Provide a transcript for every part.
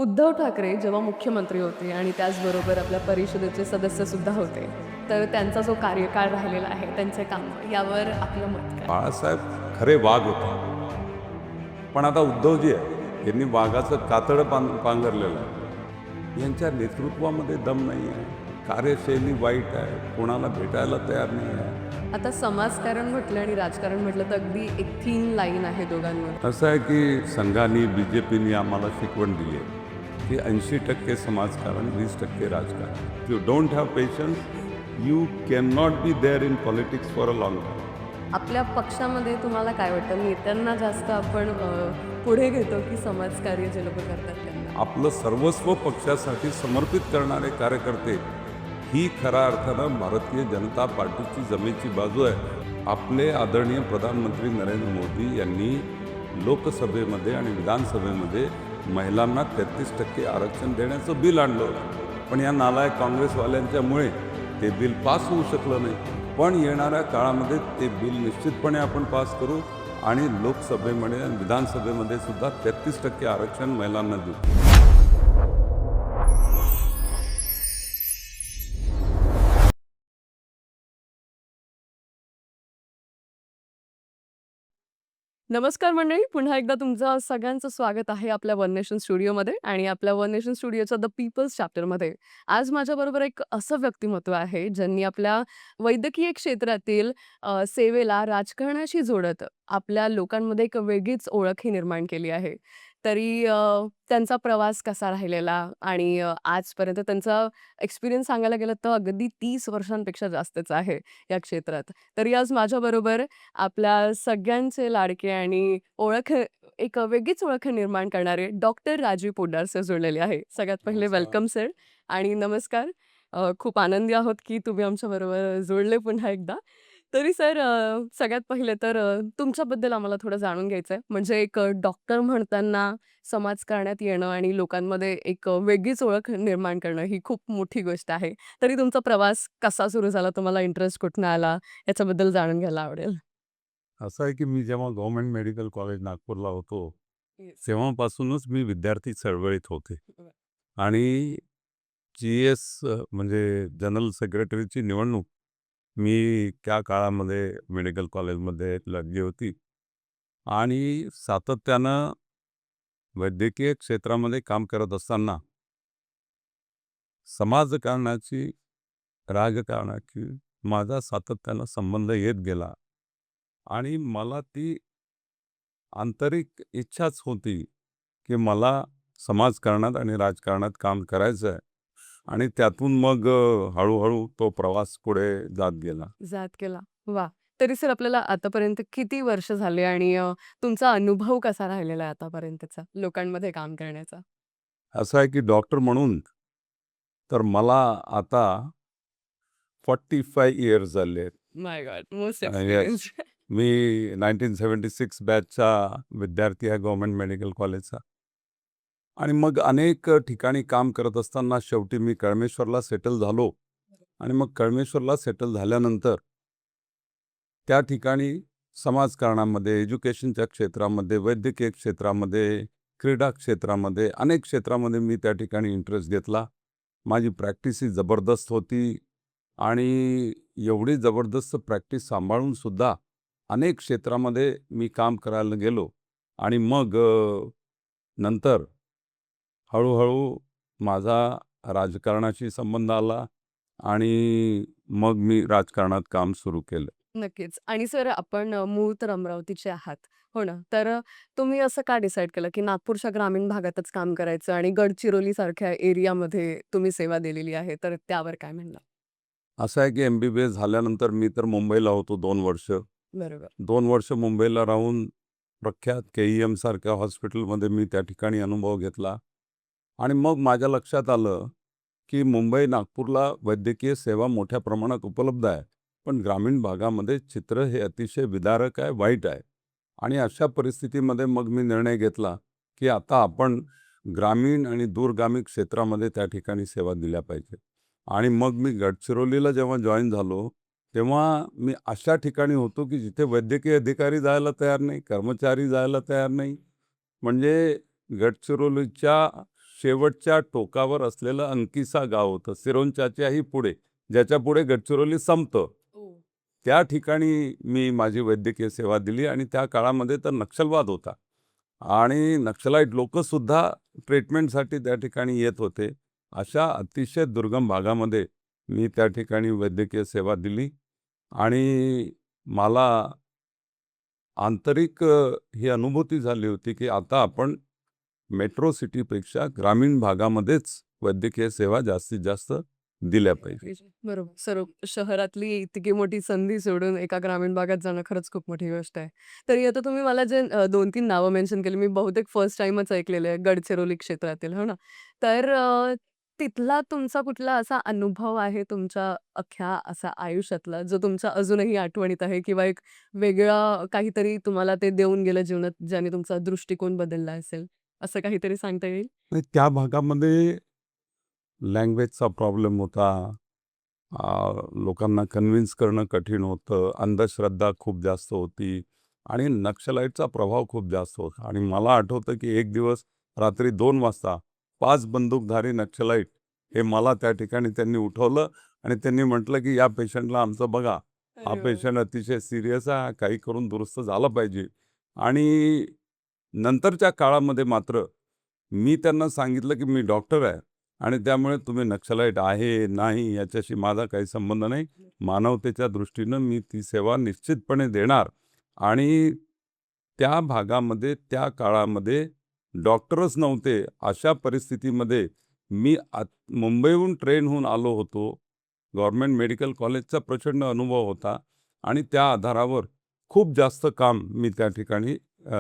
उद्धव ठाकरे जेव्हा मुख्यमंत्री होते आणि त्याचबरोबर आपल्या परिषदेचे सदस्यसुद्धा होते, तर त्यांचा जो कार्यकाळ राहिलेला आहे, त्यांचे कामं यावर आपलं मत काय? बाळासाहेब खरे वाघ होते. पण आता उद्धवजी आहे, यांनी वाघाचं कातडं पांघरलेलं आहे. यांच्या नेतृत्वामध्ये दम नाही आहे, कार्यशैली वाईट आहे, कोणाला भेटायला तयार नाही आहे. आता समाजकारण म्हटलं आणि राजकारण म्हटलं तर अगदी एक थिन लाईन आहे दोघांमध्ये. असं आहे की संघाने BJPने आम्हाला शिकवण दिली आहे की 80% समाजकारण, 20% राजकारण. You don't have patience, you can not be there in politics for a long time. आपल्या पक्षामध्ये तुम्हाला काय वाटतं, नेत्यांना जास्त आपण पुढे घेतो की समाजकार्य जे लोकं करतात त्यांना? आपलं सर्वस्व पक्षासाठी समर्पित करणारे कार्यकर्ते ही खऱ्या अर्थानं भारतीय जनता पार्टीची जमेची बाजू आहे. आपले आदरणीय प्रधानमंत्री नरेंद्र मोदी यांनी लोकसभेमध्ये आणि विधानसभेमध्ये महिलांना 33% आरक्षण देण्याचं बिल आणलं होतं. पण या नालायक काँग्रेसवाल्यांच्यामुळे ते बिल पास होऊ शकलं नाही. पण येणाऱ्या काळामध्ये ते बिल निश्चितपणे आपण पास करू आणि लोकसभेमध्ये आणि विधानसभेमध्ये सुद्धा 33% आरक्षण महिलांना देऊ. नमस्कार मंडळी, पुन्हा एकदा तुमचं सगळ्यांचं स्वागत आहे आपल्या वन नेशन स्टुडिओमध्ये आणि आपल्या वन नेशन स्टुडिओच्या द पीपल्स चॅप्टरमध्ये. आज माझ्याबरोबर एक असं व्यक्तिमत्व आहे, ज्यांनी आपल्या वैद्यकीय क्षेत्रातील सेवेला राजकारणाशी जोडत आपल्या लोकांमध्ये एक वेगळीच ओळख ही निर्माण केली आहे. तरी त्यांचा प्रवास कसा राहिलेला आणि आजपर्यंत त्यांचा एक्सपिरियन्स सांगायला गेलं तर अगदी 30 वर्षांपेक्षा जास्तच आहे या क्षेत्रात. तरी आज माझ्याबरोबर आपल्या सगळ्यांचे लाडके आणि एक वेगळीच ओळख निर्माण करणारे डॉक्टर राजीव पोद्दार सर जोडलेले आहे. सगळ्यात पहिले नमस्कार. वेलकम सर आणि नमस्कार. खूप आनंदी आहोत की तुम्ही आमच्याबरोबर जोडले पुन्हा एकदा. तरी सर सगळ्यात पहिले तर तुमच्याबद्दल आम्हाला थोडं जाणून घ्यायचं आहे. म्हणजे एक डॉक्टर म्हणताना समाजकारणात येणं आणि लोकांमध्ये एक वेगळीच ओळख निर्माण करणं ही खूप मोठी गोष्ट आहे. तरी तुमचा प्रवास कसा सुरू झाला? तुम्हाला इंटरेस्ट कुठनं आला? याच्याबद्दल जाणून घ्यायला आवडेल. असं आहे की मी जेव्हा गव्हर्नमेंट मेडिकल कॉलेज नागपूरला होतो, येस. तेव्हापासूनच मी विद्यार्थी चळवळीत होते. बरं. आणि GS म्हणजे जनरल सेक्रेटरीची निवडणूक मी त्या काळामध्ये मेडिकल कॉलेजमध्ये लागली होती. आणि सातत्यानं वैद्यकीय क्षेत्रामध्ये काम करत असताना समाजकारणाची, राजकारणाची माझा सातत्यानं संबंध येत गेला. आणि मला ती आंतरिक इच्छाच होती की मला समाजकारणात आणि राजकारणात काम करायचं आहे. आणि त्यातून मग हळूहळू तो प्रवास पुढे जात गेला. जात केला. वाह! तरी सर आपल्याला आतापर्यंत किती वर्ष झाले आणि तुमचा अनुभव कसा राहिलेला आहे आतापर्यंतचा लोकांमध्ये काम करण्याचा? असं आहे की डॉक्टर म्हणून तर मला आता 45 इयर्स झाले आहेत. माय गॉड! Most yes. एक्सपिरियन्स्ड. मी 1976 बॅचचा विद्यार्थी आहे गव्हर्नमेंट मेडिकल कॉलेजचा. आणि मग अनेक ठिकाणी काम करत असताना शेवटी मी कळमेश्वरला सेटल झालो. आणि मग कळमेश्वरला सेटल झाल्यानंतर त्या ठिकाणी समाजकारणामध्ये, एज्युकेशनच्या क्षेत्रामध्ये, वैद्यकीय क्षेत्रामध्ये, क्रीडा क्षेत्रामध्ये, अनेक क्षेत्रामध्ये मी त्या ठिकाणी इंटरेस्ट घेतला. माझी प्रॅक्टिस ही जबरदस्त होती. आणि एवढी जबरदस्त प्रॅक्टिस सांभाळून सुद्धा अनेक क्षेत्रामध्ये मी काम करायला गेलो. आणि मग नंतर हळूहळू माझा राजकारणाशी संबंध आला आणि मग मी राजकारणात काम सुरू केलं. नक्कीच. आणि सर आपण मूळ तर अमरावतीचे आहात, हो ना? तर तुम्ही असं का डिसाईड केलं, की नागपूरच्या ग्रामीण भागातच काम करायचं आणि गडचिरोलीसारख्या एरियामध्ये तुम्ही सेवा दिलेली आहे, तर त्यावर काय म्हणणं? असं आहे की MBBS झाल्यानंतर मी तर मुंबईला होतो 2 वर्ष. बरोबर. 2 वर्ष मुंबईला राहून प्रख्यात KEM सारख्या हॉस्पिटलमध्ये मी त्या ठिकाणी अनुभव घेतला. आणि मग माझ्या लक्षात आलं की मुंबई, नागपूरला वैद्यकीय सेवा मोठ्या प्रमाणात उपलब्ध आहे. पण ग्रामीण भागामध्ये चित्र हे अतिशय विदारक आहे, वाईट आहे. आणि अशा परिस्थितीमध्ये मग मी निर्णय घेतला की आता आपण ग्रामीण आणि दूरगामी क्षेत्रामध्ये त्या ठिकाणी सेवा दिल्या पाहिजे. आणि मग मी गडचिरोलीला जेव्हा जॉईन झालो, तेव्हा मी अशा ठिकाणी होतो की जिथे वैद्यकीय अधिकारी जायला तयार नाही, कर्मचारी जायला तयार नाही. म्हणजे गडचिरोलीच्या शेवटच्या टोकावर असलेलं अंकिसा गाव होतं, सिरोंचाच्याही पुढे, ज्याच्या पुढे गडचिरोली संपतं. त्या ठिकाणी मी माझी वैद्यकीय सेवा दिली आणि त्या काळामध्ये तर नक्षलवाद होता आणि नक्षलाईट लोकंसुद्धा ट्रीटमेंटसाठी त्या ठिकाणी येत होते. अशा अतिशय दुर्गम भागामध्ये मी त्या ठिकाणी वैद्यकीय सेवा दिली आणि मला आंतरिक ही अनुभूती झाली होती की आता आपण मेट्रो सिटीपेक्षा ग्रामीण भागामध्येच वैद्यकीय सेवा जास्तीत जास्त दिल्या पाहिजे. बरोबर. सर्व शहरातली इतकी मोठी संधी सोडून एका ग्रामीण भागात जाणं खरंच खूप मोठी गोष्ट आहे. तरी आता तुम्ही मला जे 2-3 नावं मेन्शन केली, मी बहुतेक फर्स्ट टाईमच ऐकलेले आहे गडचिरोली क्षेत्रातील, हो ना? तर तिथला तुमचा कुठला असा अनुभव आहे तुमच्या अख्ख्या असा आयुष्यातला, जो तुमच्या अजूनही आठवणीत आहे किंवा एक वेगळा काहीतरी तुम्हाला ते देऊन गेलं जीवनात, ज्याने तुमचा दृष्टिकोन बदलला असेल? असं काहीतरी सांगता येईल? आणि त्या भागामध्ये लँग्वेजचा प्रॉब्लेम होता. लोकांना कन्व्हिन्स करणं कठीण होतं. अंधश्रद्धा खूप जास्त होती आणि नक्षलाईटचा प्रभाव खूप जास्त होता आणि मला आठवतं की एक दिवस रात्री 2 वाजता 5 बंदूकधारी नक्षलाईट हे मला त्या ठिकाणी त्यांनी उठवलं आणि त्यांनी म्हटलं की या पेशंटला आमचं बघा. हा अरे बापरे! पेशंट अतिशय सीरियस आहे. हा काही करून दुरुस्त झाला पाहिजे. आणि नंतरच्या काळामध्ये मात्र मी त्यांना सांगितलं की मी डॉक्टर आहे आणि त्यामुळे तुम्ही नक्षलाईट आहे, नाही याच्याशी माझा काही संबंध नाही. मानवतेच्या दृष्टीनं मी ती सेवा निश्चितपणे देणार आणि त्या भागामध्ये त्या काळामध्ये डॉक्टरच नव्हते. अशा परिस्थितीमध्ये मी मुंबईहून ट्रेन होऊन आलो होतो. गव्हर्नमेंट मेडिकल कॉलेजचा प्रचंड अनुभव होता आणि त्या आधारावर खूप जास्त काम मी त्या ठिकाणी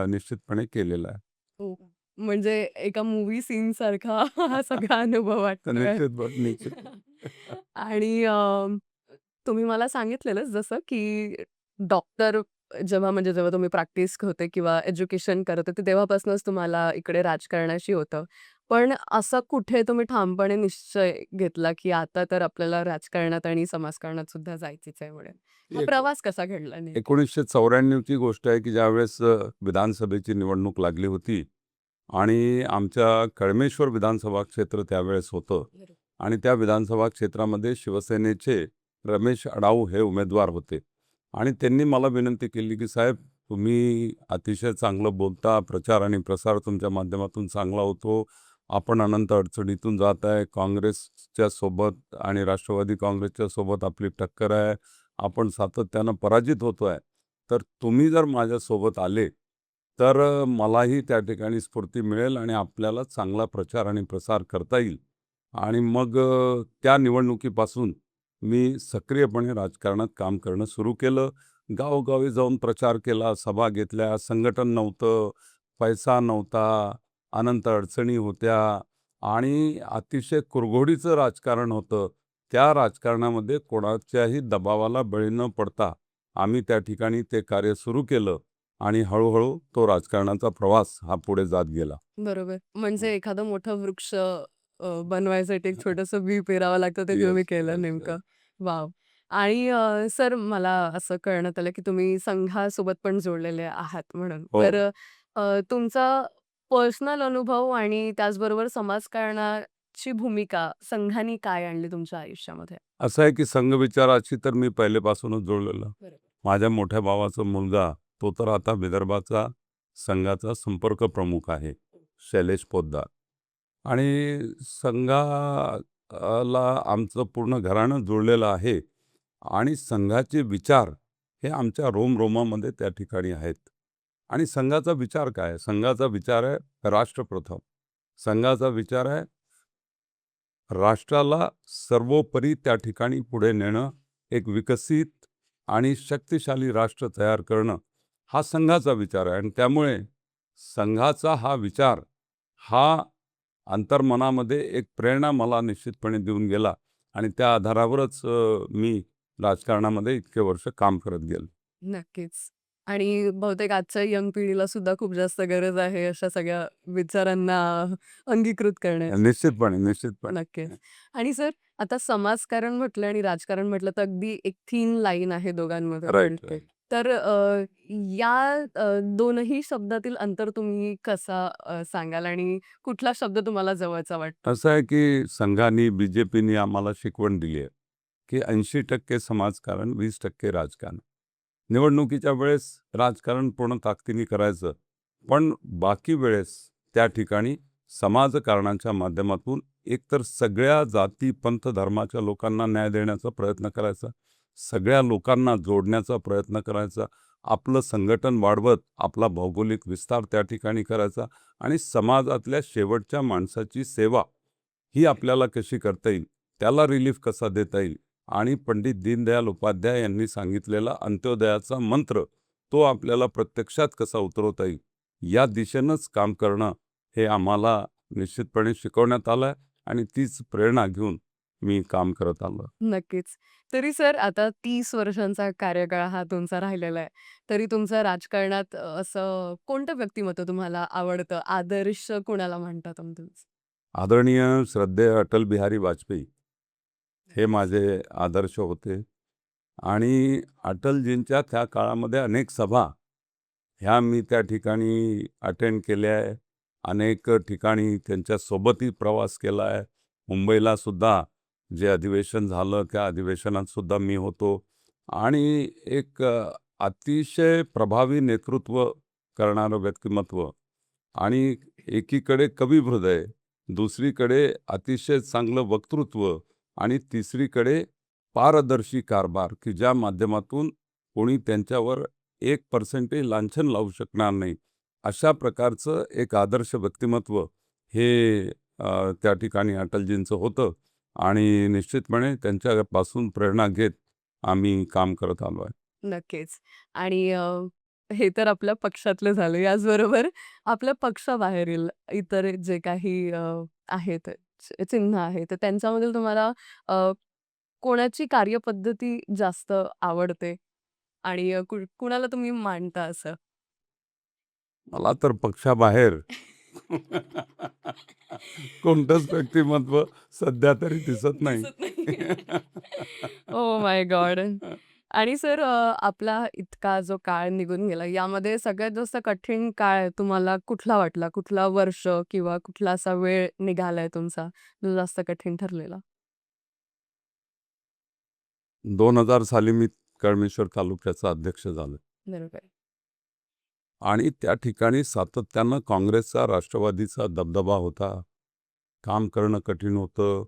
निश्चितपणे केलेलं आहे. हो. म्हणजे एका मूव्ही सीनसारखा हा सगळा अनुभव तर वाटतोय. निश्चित. आणि तुम्ही मला सांगितलेलंच जसं, की डॉक्टर जेव्हा तुम्ही प्रॅक्टिस होते किंवा एज्युकेशन करत होते, तेव्हापासूनच तुम्हाला इकडे राजकारणाशी होतं. पण असा कुठे तुम्ही ठामपणे निश्चय घेतला, की आता तर आपल्याला राजकारणात आणि समाजकारणात सुद्धा जायचंच आहे म्हणून? हा एक प्रवास कसा घडला नेमका? 1994 ची गोष्ट आहे की ज्यावेळेस विधानसभेची निवडणूक लागली होती आणि आमच्या कळमेश्वर विधानसभा क्षेत्र त्यावेळेस होतं बरोबर. आणि त्या विधानसभा क्षेत्रामध्ये शिवसेनेचे रमेश अडाऊ हे उमेदवार होते आणि त्यांनी मला विनंती केली की साहेब तुम्ही अतिशय चांगलं बोलता, प्रचार आणि प्रसार तुमच्या माध्यमातून चांगला होतो, आपण अनंत अडचणीतून जात आहे, काँग्रेसच्या सोबत आणि राष्ट्रवादी काँग्रेसच्या सोबत आपली टक्कर आहे, आपण सातत्यानं पराजित होतो आहे, तर तुम्ही जर माझ्यासोबत आले तर मलाही त्या ठिकाणी स्फूर्ती मिळेल आणि आपल्याला चांगला प्रचार आणि प्रसार करता येईल. आणि मग त्या निवडणुकीपासून मी सक्रियपणे राजकारणात काम करणं सुरू केलं. गावोगावी जाऊन प्रचार केला, सभा घेतल्या, संघटन नव्हतं, पैसा नव्हता, अनंत अडचणी होत्या आणि अतिशय कुरघोडीचं राजकारण होतं. त्या राजकारणामध्ये कोणाच्याही दबावाला बळी न पडता आम्ही त्या ठिकाणी ते कार्य सुरू केलं आणि हळूहळू तो राजकारणाचा प्रवास हा पुढे जात गेला. बरोबर. म्हणजे एखादं मोठं वृक्ष बनवायसाठी एक छोटंसं बी पेरावं लागतं, ते तुम्ही येस, केलं येस, नेमकं. येस. वॉव! आणि सर मला असं कळण्यात आलं, की तुम्ही संघासोबत पण जोडलेले आहात म्हणून. हो. तर तुमचा पर्सनल अनुभव आणि त्याचबरोबर समाजकारणाची भूमिका संघाने काय आणली तुमच्या आयुष्यामध्ये? असं आहे की संघविचाराशी तर मी पहिलेपासूनच जोडलेलं. बरोबर. माझ्या मोठ्या भावाचा मुलगा, तो तर आता विदर्भाचा संघाचा संपर्क प्रमुख आहे, शैलेश पोद्दार. आणि संघाला आमचं पूर्ण घराणं जुळलेलं आहे आणि संघाचे विचार हे आमच्या रोमरोमामध्ये त्या ठिकाणी आहेत. आणि संघाचा विचार काय आहे? संघाचा विचार आहे राष्ट्रप्रथम. संघाचा विचार आहे राष्ट्राला सर्वोपरी त्या ठिकाणी पुढे नेणं, एक विकसित आणि शक्तिशाली राष्ट्र तयार करणं, हा संघाचा विचार आहे. आणि त्यामुळे संघाचा हा विचार हा अंतर्मनामध्ये एक प्रेरणा मला निश्चितपणे देऊन गेला आणि त्या आधारावरच मी राजकारणामध्ये इतके वर्ष काम करत गेलो. नक्कीच. आणि बहुतेक आजच्या यंग पिढीला सुद्धा खूप जास्त गरज आहे अशा सगळ्या विचारांना अंगीकृत करण्याची. निश्चितपणे. नक्कीच. आणि सर आता समाजकारण म्हटलं आणि राजकारण म्हटलं तर अगदी एक थिन लाईन आहे दोघांमध्ये राईट, म्हणते. राईट. तर या दोनही शब्दातील अंतर तुम्ही कसा सांगाल आणि कुठला शब्द तुम्हाला जवळचा वाटतो? असं आहे की संघाने BJPने आम्हाला शिकवण दिली आहे की 80% समाजकारण 20% राजकारण. निवडणुकीच्या वेळेस राजकारण पूर्ण ताकदीने करायचं, पण बाकी वेळेस त्या ठिकाणी समाजकारणाच्या माध्यमातून एकतर सगळ्या जाती पंथ धर्माच्या लोकांना न्याय देण्याचा प्रयत्न करायचा, सगळ्या लोकांना जोडण्याचा प्रयत्न करायचा, आपलं संघटन वाढवत आपला भौगोलिक विस्तार त्या ठिकाणी करायचा आणि समाजातल्या शेवटच्या माणसाची सेवा ही आपल्याला कशी करता येईल, त्याला रिलीफ कसा देता येईल आणि पंडित दीनदयाल उपाध्याय यांनी सांगितलेला अंत्योदयाचा मंत्र तो आपल्याला प्रत्यक्षात कसा उतरवता येईल, या दिशेनंच काम करणं हे आम्हाला निश्चितपणे शिकवण्यात आलं आहे आणि तीच प्रेरणा घेऊन मी काम करत आलो. नक्कीच. तरी सर आता 30 वर्षांचा कार्यकाळ हा तुमचा राहिलेला आहे. तरी तुमचं राजकारणात असं कोणतं व्यक्तिमत्व तुम्हाला आवडतं? आदर्श कुणाला म्हणता तुम्ही? आदरणीय श्रद्धेय अटल बिहारी वाजपेयी हे माझे आदर्श होते आणि अटलजींच्या त्या काळामध्ये अनेक सभा ह्या मी त्या ठिकाणी अटेंड केल्या आहे. अनेक ठिकाणी त्यांच्यासोबतही प्रवास केला आहे. मुंबईला सुद्धा जे अधिवेशन झालं त्या अधिवेशनात सुद्धा मी होतो आणि एक अतिशय प्रभावी नेतृत्व करणारं व्यक्तिमत्व आणि एकीकडे कविहृदय, दुसरीकडे अतिशय चांगलं वक्तृत्व आणि तिसरीकडे पारदर्शी कारभार की ज्या माध्यमातून कोणी त्यांच्यावर 1% लांछन लावू शकणार नाही, अशा प्रकारचं एक आदर्श व्यक्तिमत्व हे त्या ठिकाणी अटलजींचं होतं आणि निश्चितपणे त्यांच्यापासून प्रेरणा घेत आम्ही काम करत आलो आहे. नक्कीच. आणि हे तर आपल्या पक्षातलं झालं. याचबरोबर आपल्या पक्षाबाहेरील इतर जे काही आहेत चिन्ह आहे, तर त्यांच्यामधील तुम्हाला अ, कोणाची कार्यपद्धती जास्त आवडते आणि कुणाला तुम्ही मानता असं? मला तर पक्षाबाहेर कोणतंच व्यक्तिमत्व सध्या तरी दिसत नाही. दिसत नाही. Oh my God! आणि सर आपला इतका जो काळ निघून गेला, यामध्ये सगळ्यात जास्त कठीण काळ तुम्हाला कुठला वाटला? कुठला वर्ष किंवा कुठला असा वेळ निघालाय तुमचा, जो जास्त कठीण ठरलेला? 2000 साली मी कळमेश्वर तालुक्याचा अध्यक्ष झालो बरोबर. आणि त्या ठिकाणी सातत्यानं काँग्रेसचा, राष्ट्रवादीचा दबदबा होता. काम करणं कठीण होतं.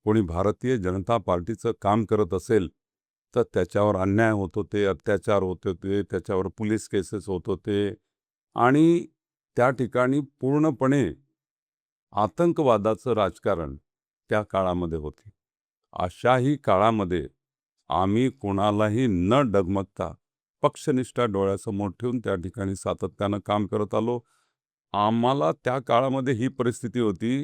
कोणी भारतीय जनता पार्टीचं काम करत असेल, तर त्याच्यावर अन्याय होत होते, अत्याचार होत होते, त्याच्यावर पोलीस केसेस होत होते आणि त्या ठिकाणी पूर्णपणे आतंकवादाचं राजकारण त्या काळामध्ये होते. अशाही काळामध्ये आम्ही कोणालाही न डगमगता पक्षनिष्ठा डोळ्यासमोर ठेवून त्या ठिकाणी सातत्यानं काम करत आलो. आम्हाला त्या काळामध्ये ही परिस्थिती होती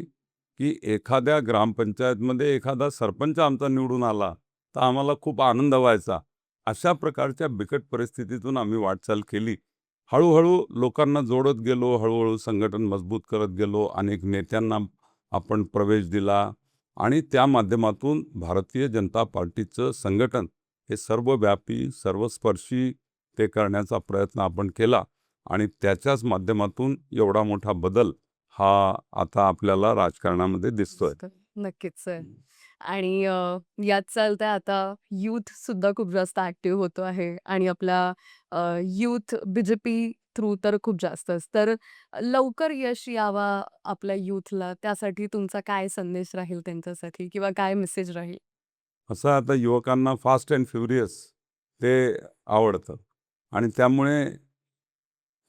की एखाद्या ग्रामपंचायतमध्ये एखादा सरपंच आमचा निवडून आला तर आम्हाला खूप आनंद व्हायचा. अशा प्रकारच्या बिकट परिस्थितीतून आम्ही वाटचाल केली. हळूहळू लोकांना जोडत गेलो, हळूहळू संघटन मजबूत करत गेलो, अनेक नेत्यांना आपण प्रवेश दिला आणि त्या माध्यमातून भारतीय जनता पार्टीचं संघटन हे सर्वव्यापी, सर्वस्पर्शी ते करण्याचा प्रयत्न आपण केला आणि त्याच्याच माध्यमातून एवढा मोठा बदल हा आता आपल्याला राजकारणामध्ये दिसतोय. दिसतं. नक्कीच सर. आणि यात चालतंय आता यूथ सुद्धा खूप जास्त ॲक्टिव्ह होतो आहे आणि आपला यूथ BJP थ्रू तर खूप जास्तच. तर लवकर यश यावा आपल्या यूथला, त्यासाठी तुमचा काय संदेश राहील त्यांच्यासाठी किंवा काय मेसेज राहील? असं आता युवकांना फास्ट अँड फ्युरियस ते आवडतं आणि त्यामुळे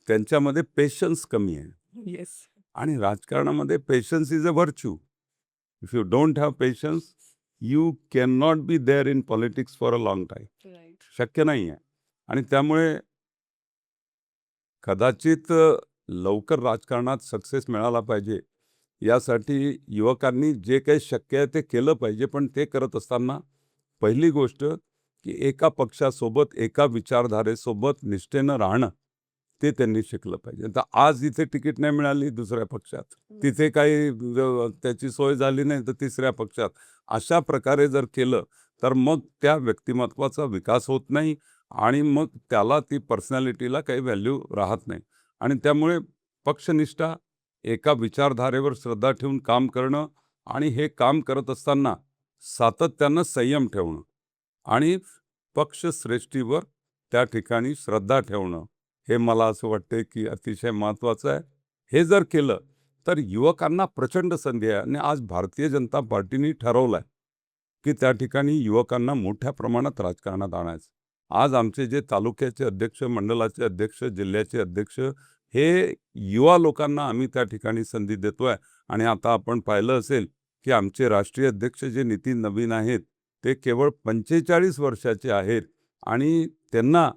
त्यांच्यामध्ये पेशन्स कमी आहे येस. आणि राजकारणामध्ये patience is a virtue. If you don't have patience you can not be there in politics for a long time. Right. शक्य नाही आहे आणि त्यामुळे कदाचित लवकर राजकारणात सक्सेस मिळाला पाहिजे यासाठी युवकांनी जे काही शक्य आहे ते केलं पाहिजे. पण ते करत असताना पहिली गोष्ट की एका पक्षासोबत, एका विचारधारेसोबत निष्ठेनं राहणं, ते त्यांनी शिकलं पाहिजे. तर आज इथे तिकीट नाही मिळाली दुसऱ्या पक्षात, तिथे काही त्याची सोय झाली नाही तर तिसऱ्या पक्षात. अशा प्रकारे जर केलं तर मग त्या व्यक्तिमत्वाचा विकास होत नाही आणि मग त्याला ती पर्सनॅलिटीला काही व्हॅल्यू राहत नाही. आणि त्यामुळे पक्षनिष्ठा, एका विचारधारेवर श्रद्धा ठेवून काम करणं आणि हे काम करत असताना सातत्यानं संयम ठेवणं आणि पक्षश्रेष्ठीवर त्या ठिकाणी श्रद्धा ठेवणं, हे मला असं वाटते की अतिशय महत्त्वाचं आहे. हे जर केलं तर युवकांना प्रचंड संधी आहे. आणि आज भारतीय जनता पार्टीने ठरवलं आहे की त्या ठिकाणी युवकांना मोठ्या प्रमाणात राजकारणात आणायचं. आज आमचे जे तालुक्याचे अध्यक्ष, मंडलाचे अध्यक्ष, जिल्ह्याचे अध्यक्ष, हे युवा लोकांना आम्ही त्या ठिकाणी संधी देतो आहे. आणि आता आपण पाहिलं असेल की आमचे राष्ट्रीय अध्यक्ष जे नितीन नवीन आहेत, ते केवळ 45 वर्षाचे आहेत आणि त्यांना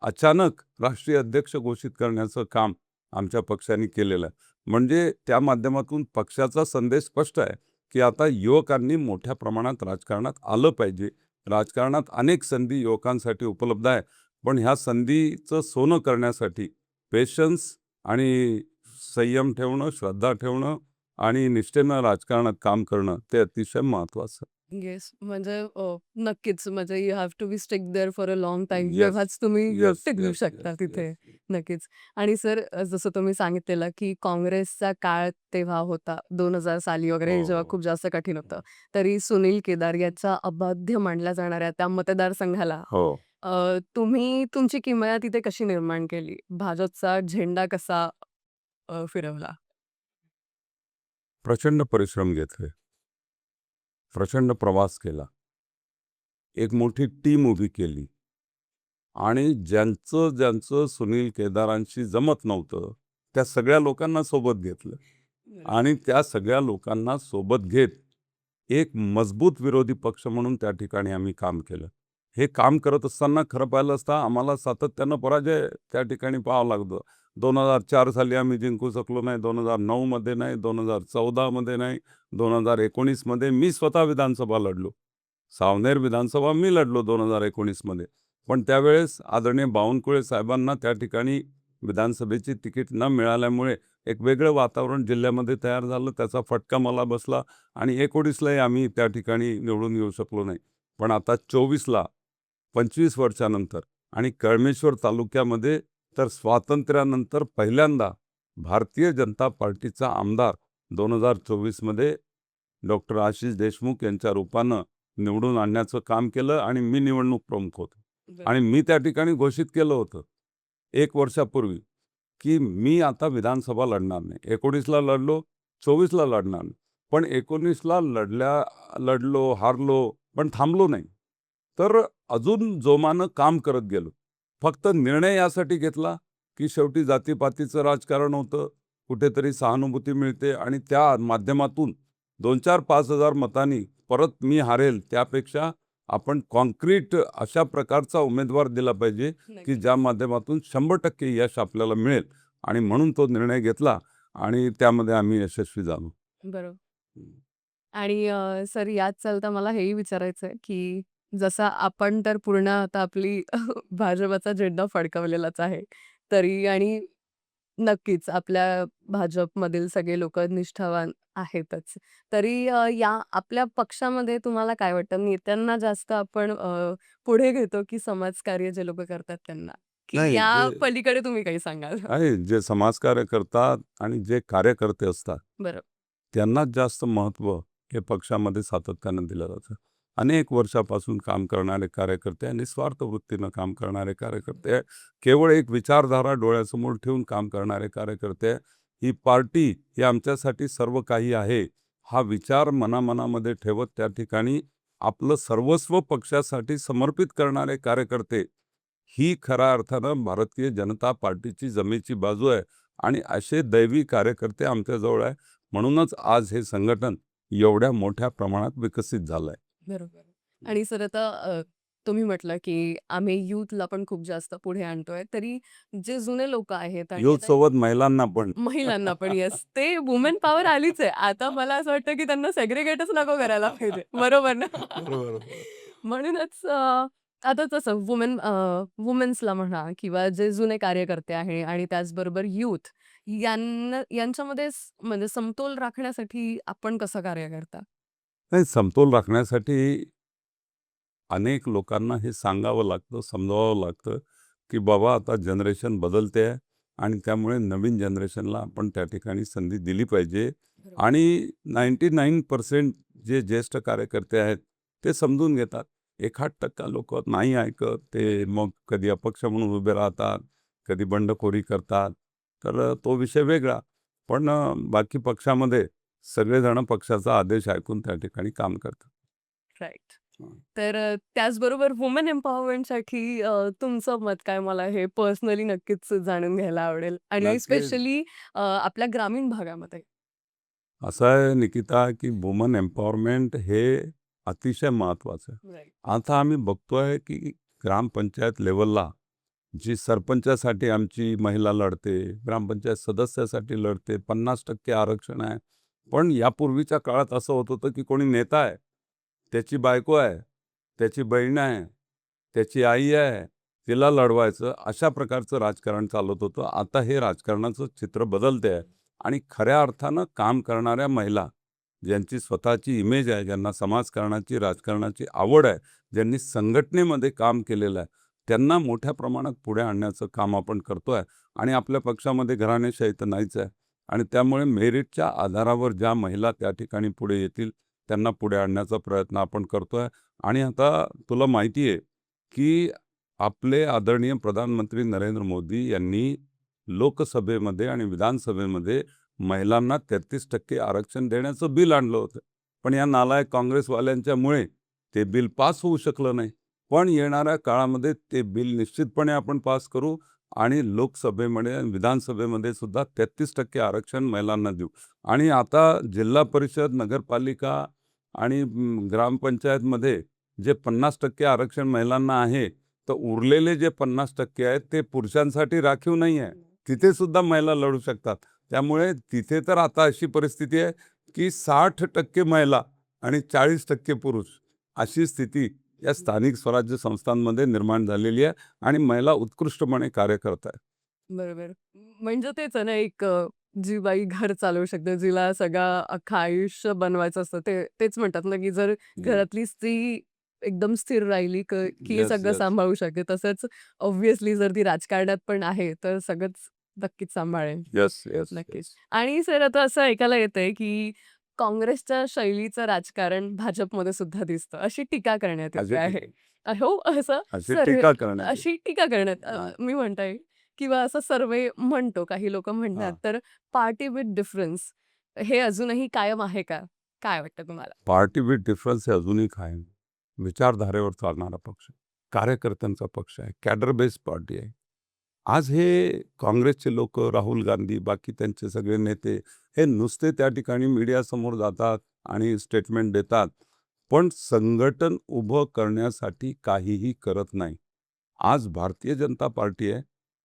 अचानक राष्ट्रीय अध्यक्ष घोषित करण्याचं काम आमच्या पक्षाने केलेलं आहे. म्हणजे त्या माध्यमातून पक्षाचा संदेश स्पष्ट आहे की आता युवकांनी मोठ्या प्रमाणात राजकारणात आलं पाहिजे. राजकारणात अनेक संधी युवकांसाठी उपलब्ध आहे. पण ह्या संधीचं सोनं करण्यासाठी पेशन्स आणि संयम ठेवणं, श्रद्धा ठेवणं आणि निष्ठेनं राजकारणात काम करणं ते अतिशय महत्त्वाचं. येस. म्हणजे नक्कीच म्हणजे you have to be stick there for a long time. Yes, तेव्हाच तुम्ही येस, टिकू येस, शकता येस, तिथे. येस. नक्कीच. आणि सर जसं तुम्ही सांगितलेलं, की काँग्रेसचा काळ तेव्हा होता 2000 साली वगैरे, हो, हे जेव्हा हो. खूप जास्त कठीण होतं. तरी सुनील केदार याचा अबाध्य मानल्या जाणाऱ्या त्या मतदारसंघाला हो. तुम्ही तुमची किमया तिथे कशी निर्माण केली? भाजपचा झेंडा कसा फिरवला? प्रचंड परिश्रम घेतले. प्रचंड प्रवास केला. एक मोठी टीम उभी केली. आणि ज्यांचं सुनील केदारांशी जमत नव्हतं, त्या सगळ्या लोकांना सोबत घेतलं. आणि त्या सगळ्या लोकांना सोबत घेत एक मजबूत विरोधी पक्ष म्हणून त्या ठिकाणी आम्ही काम केलं. हे काम करत असताना खरं पाहिलं असता आम्हाला सातत्यानं पराजय त्या ठिकाणी पाहावं लागतं. 2004 साली आम्ही जिंकू शकलो नाही, 2009 मध्ये नाही, 2014 मध्ये नाही, 2019 मध्ये मी स्वतः विधानसभा लढलो. सावनेर विधानसभा मी लढलो 2019 मध्ये. पण त्यावेळेस आदरणीय बावनकुळे साहेबांना त्या ठिकाणी विधानसभेची तिकीट न मिळाल्यामुळे एक वेगळं वातावरण जिल्ह्यामध्ये तयार झालं. त्याचा फटका मला बसला आणि 19लाही आम्ही त्या ठिकाणी निवडून येऊ शकलो नाही. पण आता 24ला 25 वर्षानंतर आणि कळमेश्वर तालुक्यामध्ये तर स्वातंत्र्यानंतर पहिल्यांदा भारतीय जनता पार्टीचा आमदार 2024 मध्ये डॉक्टर आशिष देशमुख यांच्या रूपानं निवडून आणण्याचं काम केलं आणि मी निवडणूक प्रमुख होतो. आणि मी त्या ठिकाणी घोषित केलं होतं 1 वर्षापूर्वी की मी आता विधानसभा लढणार नाही. 19ला लढलो, 24ला लढणार नाही. पण 19ला लढलो, हारलो, पण थांबलो नाही. तर अजून जोमानं काम करत गेलो. फक्त निर्णय यासाठी घेतला की शेवटी जातीपातीचं राजकारण होतं. कुठेतरी सहानुभूती मिळते आणि त्या माध्यमातून 2,000-5,000 मतांनी परत मी हारेल त्यापेक्षा आपण कॉन्क्रीट अशा प्रकारचा उमेदवार दिला पाहिजे की ज्या माध्यमातून 100% यश आपल्याला मिळेल. आणि म्हणून तो निर्णय घेतला आणि त्यामध्ये आम्ही यशस्वी झालो. बरोबर. आणि सर यात चालता मला हेही विचारायचं आहे, की जसं आपण तर पूर्ण आता आपली भाजपचा झेंडा फडकवलेलाच आहे. तरी आणि नक्कीच आपल्या भाजपमधील सगळे लोकं निष्ठावान आहेतच. तरी या आपल्या पक्षामध्ये तुम्हाला काय वाटतं, नेत्यांना जास्त आपण पुढे घेतो, की समाजकार्य जे लोकं करतात त्यांना? की नाही, या जे पलीकडे तुम्ही काही सांगाल? आहे, जे समाजकार्य करतात आणि जे कार्यकर्ते असतात, बरं. त्यांनाच जास्त महत्त्व हे पक्षामध्ये सातत्यानं दिलं जातं. अनेक वर्षापासून काम करणारे कार्यकर्ते आणि निस्वार्थ वृत्तीनं काम करणारे कार्यकर्ते, केवळ एक विचारधारा डोळ्यासमोर ठेवून काम करणारे कार्यकर्ते, ही पार्टी ही आमच्यासाठी सर्व काही आहे, हा विचार मनामनामध्ये ठेवत त्या ठिकाणी आपलं सर्वस्व पक्षासाठी समर्पित करणारे कार्यकर्ते, ही खऱ्या अर्थानं भारतीय जनता पार्टीची जमेची बाजू आहे. आणि असे दैवी कार्यकर्ते आमच्याजवळ आहे. म्हणूनच आज हे संघटन एवढ्या मोठ्या प्रमाणात विकसित झालं आहे. बरोबर. आणि सर आता तुम्ही म्हटलं, की आम्ही यूथला पण खूप जास्त पुढे आणतोय. तरी जे जुने लोकं आहेत आणि आता युथसोबत महिलांना पण. महिलांना पण येस, ते वुमन पॉवर आलीच आहे. आता मला असं वाटतं, की त्यांना सेग्रिगेटच नको करायला पाहिजे. बरोबर ना? बरोबर, बरोबर. म्हणूनच आता तसं वुमेन्सला म्हणा किंवा जे जुने कार्यकर्ते आहे आणि त्याचबरोबर यूथ यांच्यामध्ये म्हणजे समतोल राखण्यासाठी आपण कसं कार्य करता? नाही, समतोल राखण्यासाठी अनेक लोकांना हे सांगावं लागतं, समजावावं लागतं, की बाबा आता जनरेशन बदलते आहे आणि त्यामुळे नवीन जनरेशनला आपण त्या ठिकाणी संधी दिली पाहिजे. आणि 99% जे ज्येष्ठ कार्यकर्ते आहेत ते समजून घेतात. 1-8% लोकं नाही ऐकत. ते मग कधी अपक्ष म्हणून उभे राहतात, कधी बंडखोरी करतात. तर तो विषय वेगळा. पण बाकी पक्षामध्ये सगळेजण पक्षाचा आदेश ऐकून त्या ठिकाणी काम करतात. राइट. हं. तर त्याचबरोबर वुमन एम्पॉवरमेंटसाठी तुमचं मत काय? मला हे पर्सनली नक्कीच जाणून घ्यायला आवडेल आणि नक्कीच. स्पेशली आपल्या ग्रामीण भागामध्ये. असं आहे निकिता, की वुमन एम्पॉवरमेंट हे अतिशय महत्त्वाचं आहे. राइट. आता आम्ही बघतोय, की ग्रामपंचायत लेव्हलला जी सरपंचासाठी आमची महिला लढते, ग्रामपंचायत सदस्यासाठी लढते, 50% आरक्षण आहे. पण यापूर्वीच्या काळात असं होत होतं, की कोणी नेता आहे, त्याची बायको आहे, त्याची बहीण आहे, त्याची आई आहे, तिला लढवायचं, अशा प्रकारचं राजकारण चालत होतं. आता हे राजकारणाचं चित्र बदलते आहे आणि खऱ्या अर्थानं काम करणाऱ्या महिला, ज्यांची स्वतःची इमेज आहे, ज्यांना समाजकारणाची, राजकारणाची आवड आहे, ज्यांनी संघटनेमध्ये काम केलेलं आहे, त्यांना मोठ्या प्रमाणात पुढे आणण्याचं काम आपण करतो आहे. आणि आपल्या पक्षामध्ये घराणेशाही तर नाहीच आहे. आणि त्यामुळे मेरिटच्या आधारावर ज्या महिला त्या ठिकाणी पुढे येतील, त्यांना पुढे आणण्याचा प्रयत्न आपण करतो आहे. आणि आता तुला माहिती आहे, की आपले आदरणीय प्रधानमंत्री नरेंद्र मोदी यांनी लोकसभेमध्ये आणि विधानसभेमध्ये महिलांना 33% आरक्षण देण्याचं बिल आणलं होतं. पण या नालायक काँग्रेसवाल्यांच्यामुळे ते बिल पास होऊ शकलं नाही. पण येणाऱ्या काळामध्ये ते बिल निश्चितपणे आपण पास करू आणि लोकसभेमध्ये आणि विधानसभेमध्ये सुद्धा 33% आरक्षण महिलांना देऊ. आणि आता जिल्हा परिषद, नगरपालिका आणि ग्रामपंचायतमध्ये जे 50% आरक्षण महिलांना आहे, तर उरलेले जे 50% आहेत ते पुरुषांसाठी राखीव नाही आहे. तिथे सुद्धा महिला लढू शकतात. त्यामुळे तिथे तर आता अशी परिस्थिती आहे, की 60% महिला आणि 40% पुरुष अशी स्थिती या स्थानिक स्वराज्य संस्थांमध्ये निर्माण झालेली आहे आणि महिला उत्कृष्टपणे कार्य करत आहेत. बरोबर. म्हणजे तेच आहे ना, एक जी बाई घर चालवू शकते, जिला सगळं अख्खं आयुष्य बनवायचं असतं. तेच म्हणतात ना, की जर घरातली स्त्री एकदम स्थिर राहिली की येस, सगळं येस. सांभाळू शकते. तसंच ऑब्व्हियसली जर ती राजकारणात पण आहे, तर सगळंच नक्कीच सांभाळेल. येस, येस, नक्कीच. येस. आणि सर आता असं ऐकायला येतंय, की काँग्रेसच्या शैलीचं राजकारण भाजपमध्ये सुद्धा दिसतं. अशी टीका करण्यात येते अशी आहे. टीका हो, असं अशी सर्व्हे टीका करण्यात येते. अशी टीका करण्यात हां, मी म्हणता किंवा असा सर्व्हे म्हणतो, काही लोकं म्हणतात. हां. तर पार्टी विथ डिफरन्स हे अजूनही कायम आहे का? काय वाटतं तुम्हाला? पार्टी विथ डिफरन्स हे अजूनही कायम. विचारधारेवर चालणारा पक्ष, कार्यकर्त्यांचा पक्ष आहे, कॅडर बेस्ड पार्टी आहे. आज हे काँग्रेसचे लोकं, राहुल गांधी, बाकी त्यांचे सगळे नेते हे नुसते त्या ठिकाणी मीडियासमोर जातात आणि स्टेटमेंट देतात, पण संघटन उभं करण्यासाठी काहीही करत नाही. आज भारतीय जनता पार्टी आहे,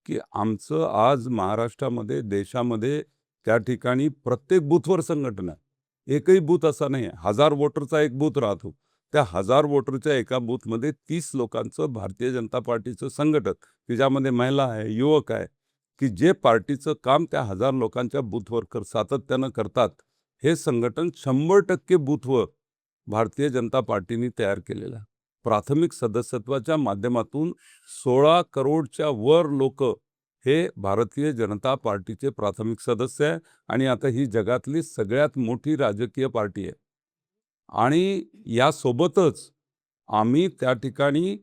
की आमचं आज महाराष्ट्रामध्ये, देशामध्ये त्या ठिकाणी प्रत्येक बूथवर संघटना आहे. एकही बूथ असा नाही आहे. 1000 वोटरचा एक बूथ राहतो. त्या 1000 वोटरच्या एका बूथमध्ये 30 लोकांचं भारतीय जनता पार्टीचं संघटन, की ज्यामध्ये महिला आहे, युवक आहे, की जे पार्टीचं काम त्या 1000 लोकांच्या बूथवर सातत्यानं करतात. हे संघटन 100% बूथवर भारतीय जनता पार्टीने तयार केलेलं आहे. प्राथमिक सदस्यत्वाच्या माध्यमातून 16 करोडच्या वर लोकं हे भारतीय जनता पार्टीचे प्राथमिक सदस्य आहे आणि आता ही जगातली सगळ्यात मोठी राजकीय पार्टी आहे. आणि यासोबतच आम्ही त्या ठिकाणी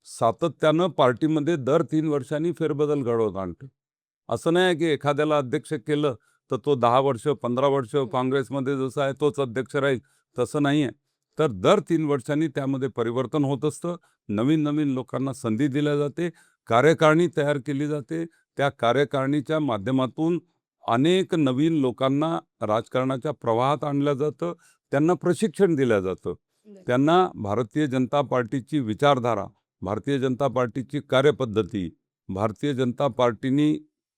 सातत्यानं पार्टीमध्ये दर 3 वर्षांनी फेरबदल घडवत आणतो. असं नाही आहे की एखाद्याला अध्यक्ष केलं तर तो 10 वर्ष, 15 वर्ष काँग्रेसमध्ये जसा आहे तोच अध्यक्ष राहील, तसं नाही आहे. तर दर 3 वर्षांनी त्यामध्ये परिवर्तन होत असतं. नवीन-नवीन लोकांना संधी दिल्या जाते, कार्यकारिणी तयार केली जाते. त्या कार्यकारिणीच्या माध्यमातून अनेक नवीन लोकांना राजकारणाच्या प्रवाहात आणलं जातं. त्यांना प्रशिक्षण दिलं जातं. त्यांना भारतीय जनता पार्टीची विचारधारा, भारतीय जनता पार्टीची कार्यपद्धती, भारतीय जनता पार्टीनी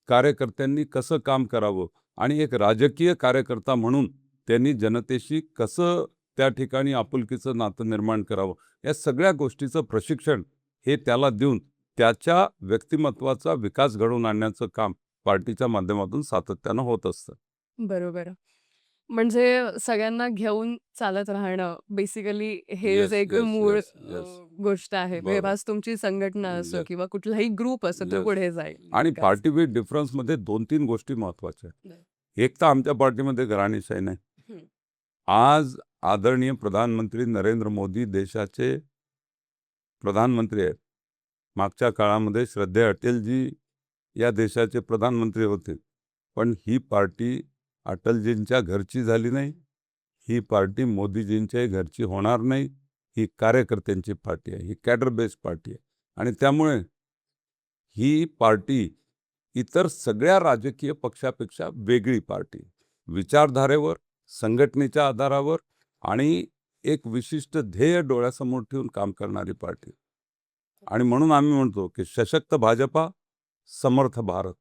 कार्यकर्त्यांनी कसं काम करावं आणि एक राजकीय कार्यकर्ता म्हणून त्यांनी जनतेशी कसं त्या ठिकाणी आपुलकीचं नातं निर्माण करावं, या सगळ्या गोष्टीचं प्रशिक्षण हे त्याला देऊन त्याच्या व्यक्तिमत्त्वाचा विकास घडवून आणण्याचं काम पार्टीच्या माध्यमातून सातत्यानं होत असतं. बरोबर. म्हणजे सगळ्यांना घेऊन चालत राहणं बेसिकली हेच येस, एक येस, मूळ येस, येस. गोष्ट आहे. बरोबर. आज तुमची संघटना असो येस, किंवा कुठलाही ग्रुप असो तो येस. पुढे जाईल. आणि नाही का? पार्टी विथ डिफरन्समध्ये 2-3 गोष्टी महत्त्वाच्या आहेत. नाही. एक तर आमच्या पार्टीमध्ये घराणेशाही नाही. हं. आज आदरणीय प्रधानमंत्री नरेंद्र मोदी देशाचे प्रधानमंत्री आहेत. मागच्या काळामध्ये श्रद्धेय अटलजी या देशाचे प्रधानमंत्री होते. पण ही पार्टी अटलजींच्या घरची झाली नाही. ही पार्टी मोदीजींच्याही घरची होणार नाही. ही कार्यकर्त्यांची पार्टी आहे. ही कॅडर बेस्ड पार्टी आहे. आणि त्यामुळे ही पार्टी इतर सगळ्या राजकीय पक्षापेक्षा वेगळी पार्टी. विचारधारेवर, संघटनेच्या आधारावर आणि एक विशिष्ट ध्येय डोळ्यासमोर ठेवून काम करणारी पार्टी. आणि म्हणून आम्ही म्हणतो की सशक्त भाजपा, समर्थ भारत.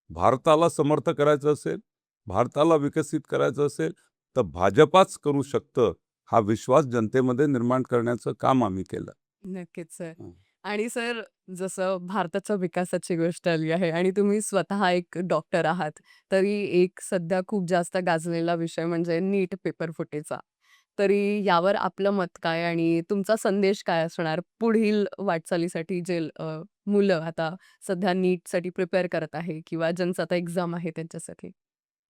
भारताला समर्थ करायचं असेल, भारताला विकसित करायचं असेल, तर भाजपाच करू शकतं. हा विश्वास जनतेमध्ये निर्माण करण्याचं काम आम्ही केलं. नक्कीच सर. हं. आणि सर जसं भारताच्या विकासाची गोष्ट आली आहे आणि तुम्ही स्वतः एक डॉक्टर आहात, तरी एक सध्या खूप जास्त गाजलेला विषय म्हणजे नीट पेपर फुटीचा. तरी यावर आपलं मत काय आणि तुमचा संदेश काय असणार पुढील वाटचालीसाठी जे मुलं आता सध्या नीटसाठी प्रिपेअर करत आहे किंवा ज्यांचं आता एक्झाम आहे त्यांच्यासाठी?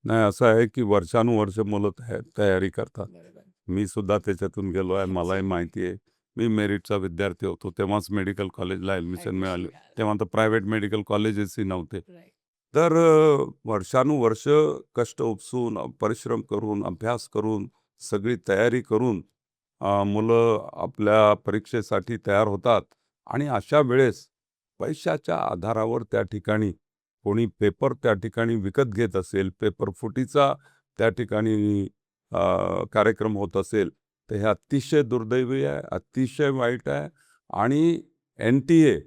नाही, असं आहे की वर्षानुवर्ष मुलं तयारी करतात. बरोबर. मी सुद्धा त्याच्यातून गेलो आहे. मलाही अच्छा. माहिती आहे. मी मेरिटचा विद्यार्थी होतो. तेव्हाच मेडिकल कॉलेजला ॲडमिशन मिळाली. तेव्हा तर प्रायव्हेट मेडिकल कॉलेजेसही नव्हते. राइट. तर वर्षानुवर्ष कष्ट उपसून, परिश्रम करून, अभ्यास करून, सगळी तयारी करून मुलं आपल्या परीक्षेसाठी तयार होतात. आणि अशा वेळेस पैशाच्या आधारावर त्या ठिकाणी कोणी पेपर त्या ठिकाणी विकत घेत असेल, पेपर फुटीचा त्या ठिकाणी कार्यक्रम होत असेल, तर हे अतिशय दुर्दैवी आहे, अतिशय वाईट आहे. आणि NTA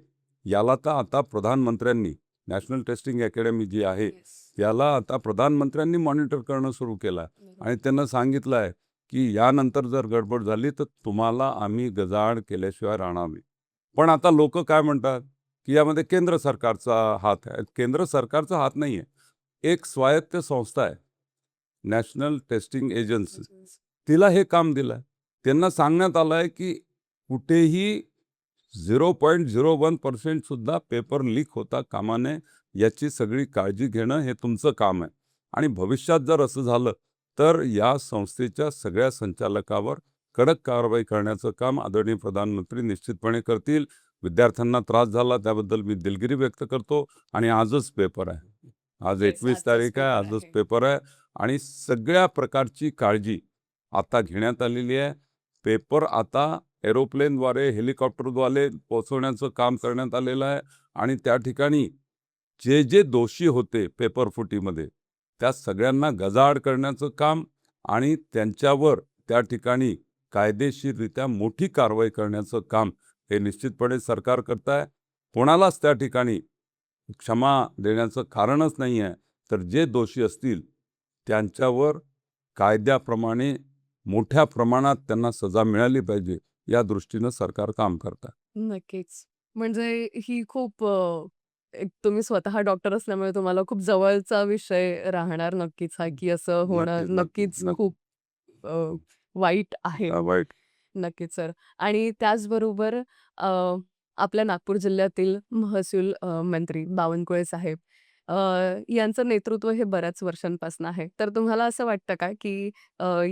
याला तर आता प्रधानमंत्र्यांनी, नॅशनल टेस्टिंग अकॅडमी जी आहे, याला आता प्रधानमंत्र्यांनी मॉनिटर करणं सुरू केलं आहे. आणि त्यांना सांगितलं आहे की यानंतर जर गडबड झाली तर तुम्हाला आम्ही गजाआड केल्याशिवाय राहणार नाही. पण आता लोक काय म्हणतात की यामध्ये केंद्र सरकारचा हात आहे. केंद्र सरकारचा हात नाही आहे. एक स्वायत्त संस्था आहे, नॅशनल टेस्टिंग एजन्सी. तिला हे काम दिलं आहे. त्यांना सांगण्यात आलं आहे की कुठेही 0.01% सुद्धा पेपर लीक होता कामा नये. याची सगळी काळजी घेणं हे तुमचं काम आहे. आणि भविष्यात जर असं झालं तर या संस्थेच्या सगळ्या संचालकावर कडक कारवाई करण्याचं काम आदरणीय प्रधानमंत्री निश्चितपणे करतील. विद्यार्थ्यांना त्रास झाला त्याबद्दल मी दिलगिरी व्यक्त करतो. आणि आजच पेपर आहे. आज येस, 21 आजच तारीख आहे. पेपर आजच आहे. पेपर आहे. आणि सगळ्या प्रकारची काळजी आता घेण्यात आलेली आहे. पेपर आता एरोप्लेनद्वारे, हेलिकॉप्टरद्वारे पोहोचवण्याचं काम करण्यात आलेलं आहे. आणि त्या ठिकाणी जे जे दोषी होते पेपर फुटीमध्ये त्या सगळ्यांना गजाआड करण्याचं काम आणि त्यांच्यावर त्या ठिकाणी कायदेशीररित्या मोठी कारवाई करण्याचं काम हे निश्चितपणे सरकार करत आहे. कोणालाच त्या ठिकाणी क्षमा देण्याचं कारणच नाही आहे. तर जे दोषी असतील त्यांच्यावर कायद्याप्रमाणे मोठ्या प्रमाणात त्यांना सजा मिळाली पाहिजे या दृष्टीनं सरकार काम करतं. नक्कीच. म्हणजे ही खूप एक तुम्ही स्वतः डॉक्टर असल्यामुळे तुम्हाला खूप जवळचा विषय राहणार नक्कीच हा, की असं होणं नक्कीच, नक्कीच, नक्कीच नक्कीच. खूप वाईट आहे. वाईट. नक्कीच सर. आणि त्याचबरोबर अ, आपल्या नागपूर जिल्ह्यातील महसूल मंत्री बावनकुळे साहेब अ, यांचं नेतृत्व हे बऱ्याच वर्षांपासून आहे. तर तुम्हाला असं वाटतं का, की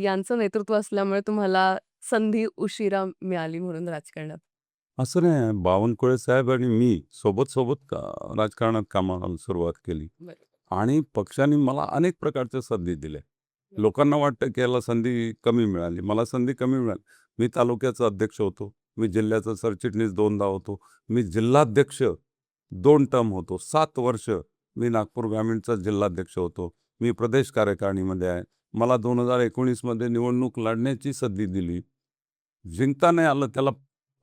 यांचं नेतृत्व असल्यामुळे तुम्हाला संधी उशिरा मिळाली म्हणून राजकारणात? असं नाही आहे. बावनकुळे साहेब आणि मी सोबत राजकारणात कामाला सुरुवात केली. बरोबर. आणि पक्षाने मला अनेक प्रकारच्या संधी दिल्या. लोकांना वाटतं की याला संधी कमी मिळाली. मला संधी कमी मिळाली. मी तालुक्याचा अध्यक्ष होतो. मी जिल्ह्याचा सरचिटणीस 2दा होतो. मी जिल्हाध्यक्ष 2 टर्म होतो. 7 वर्ष मी नागपूर ग्रामीणचा जिल्हाध्यक्ष होतो. मी प्रदेश कार्यकारिणीमध्ये आहे. मला 2019मध्ये निवडणूक लढण्याची संधी दिली. जिंकता नाही आलं त्याला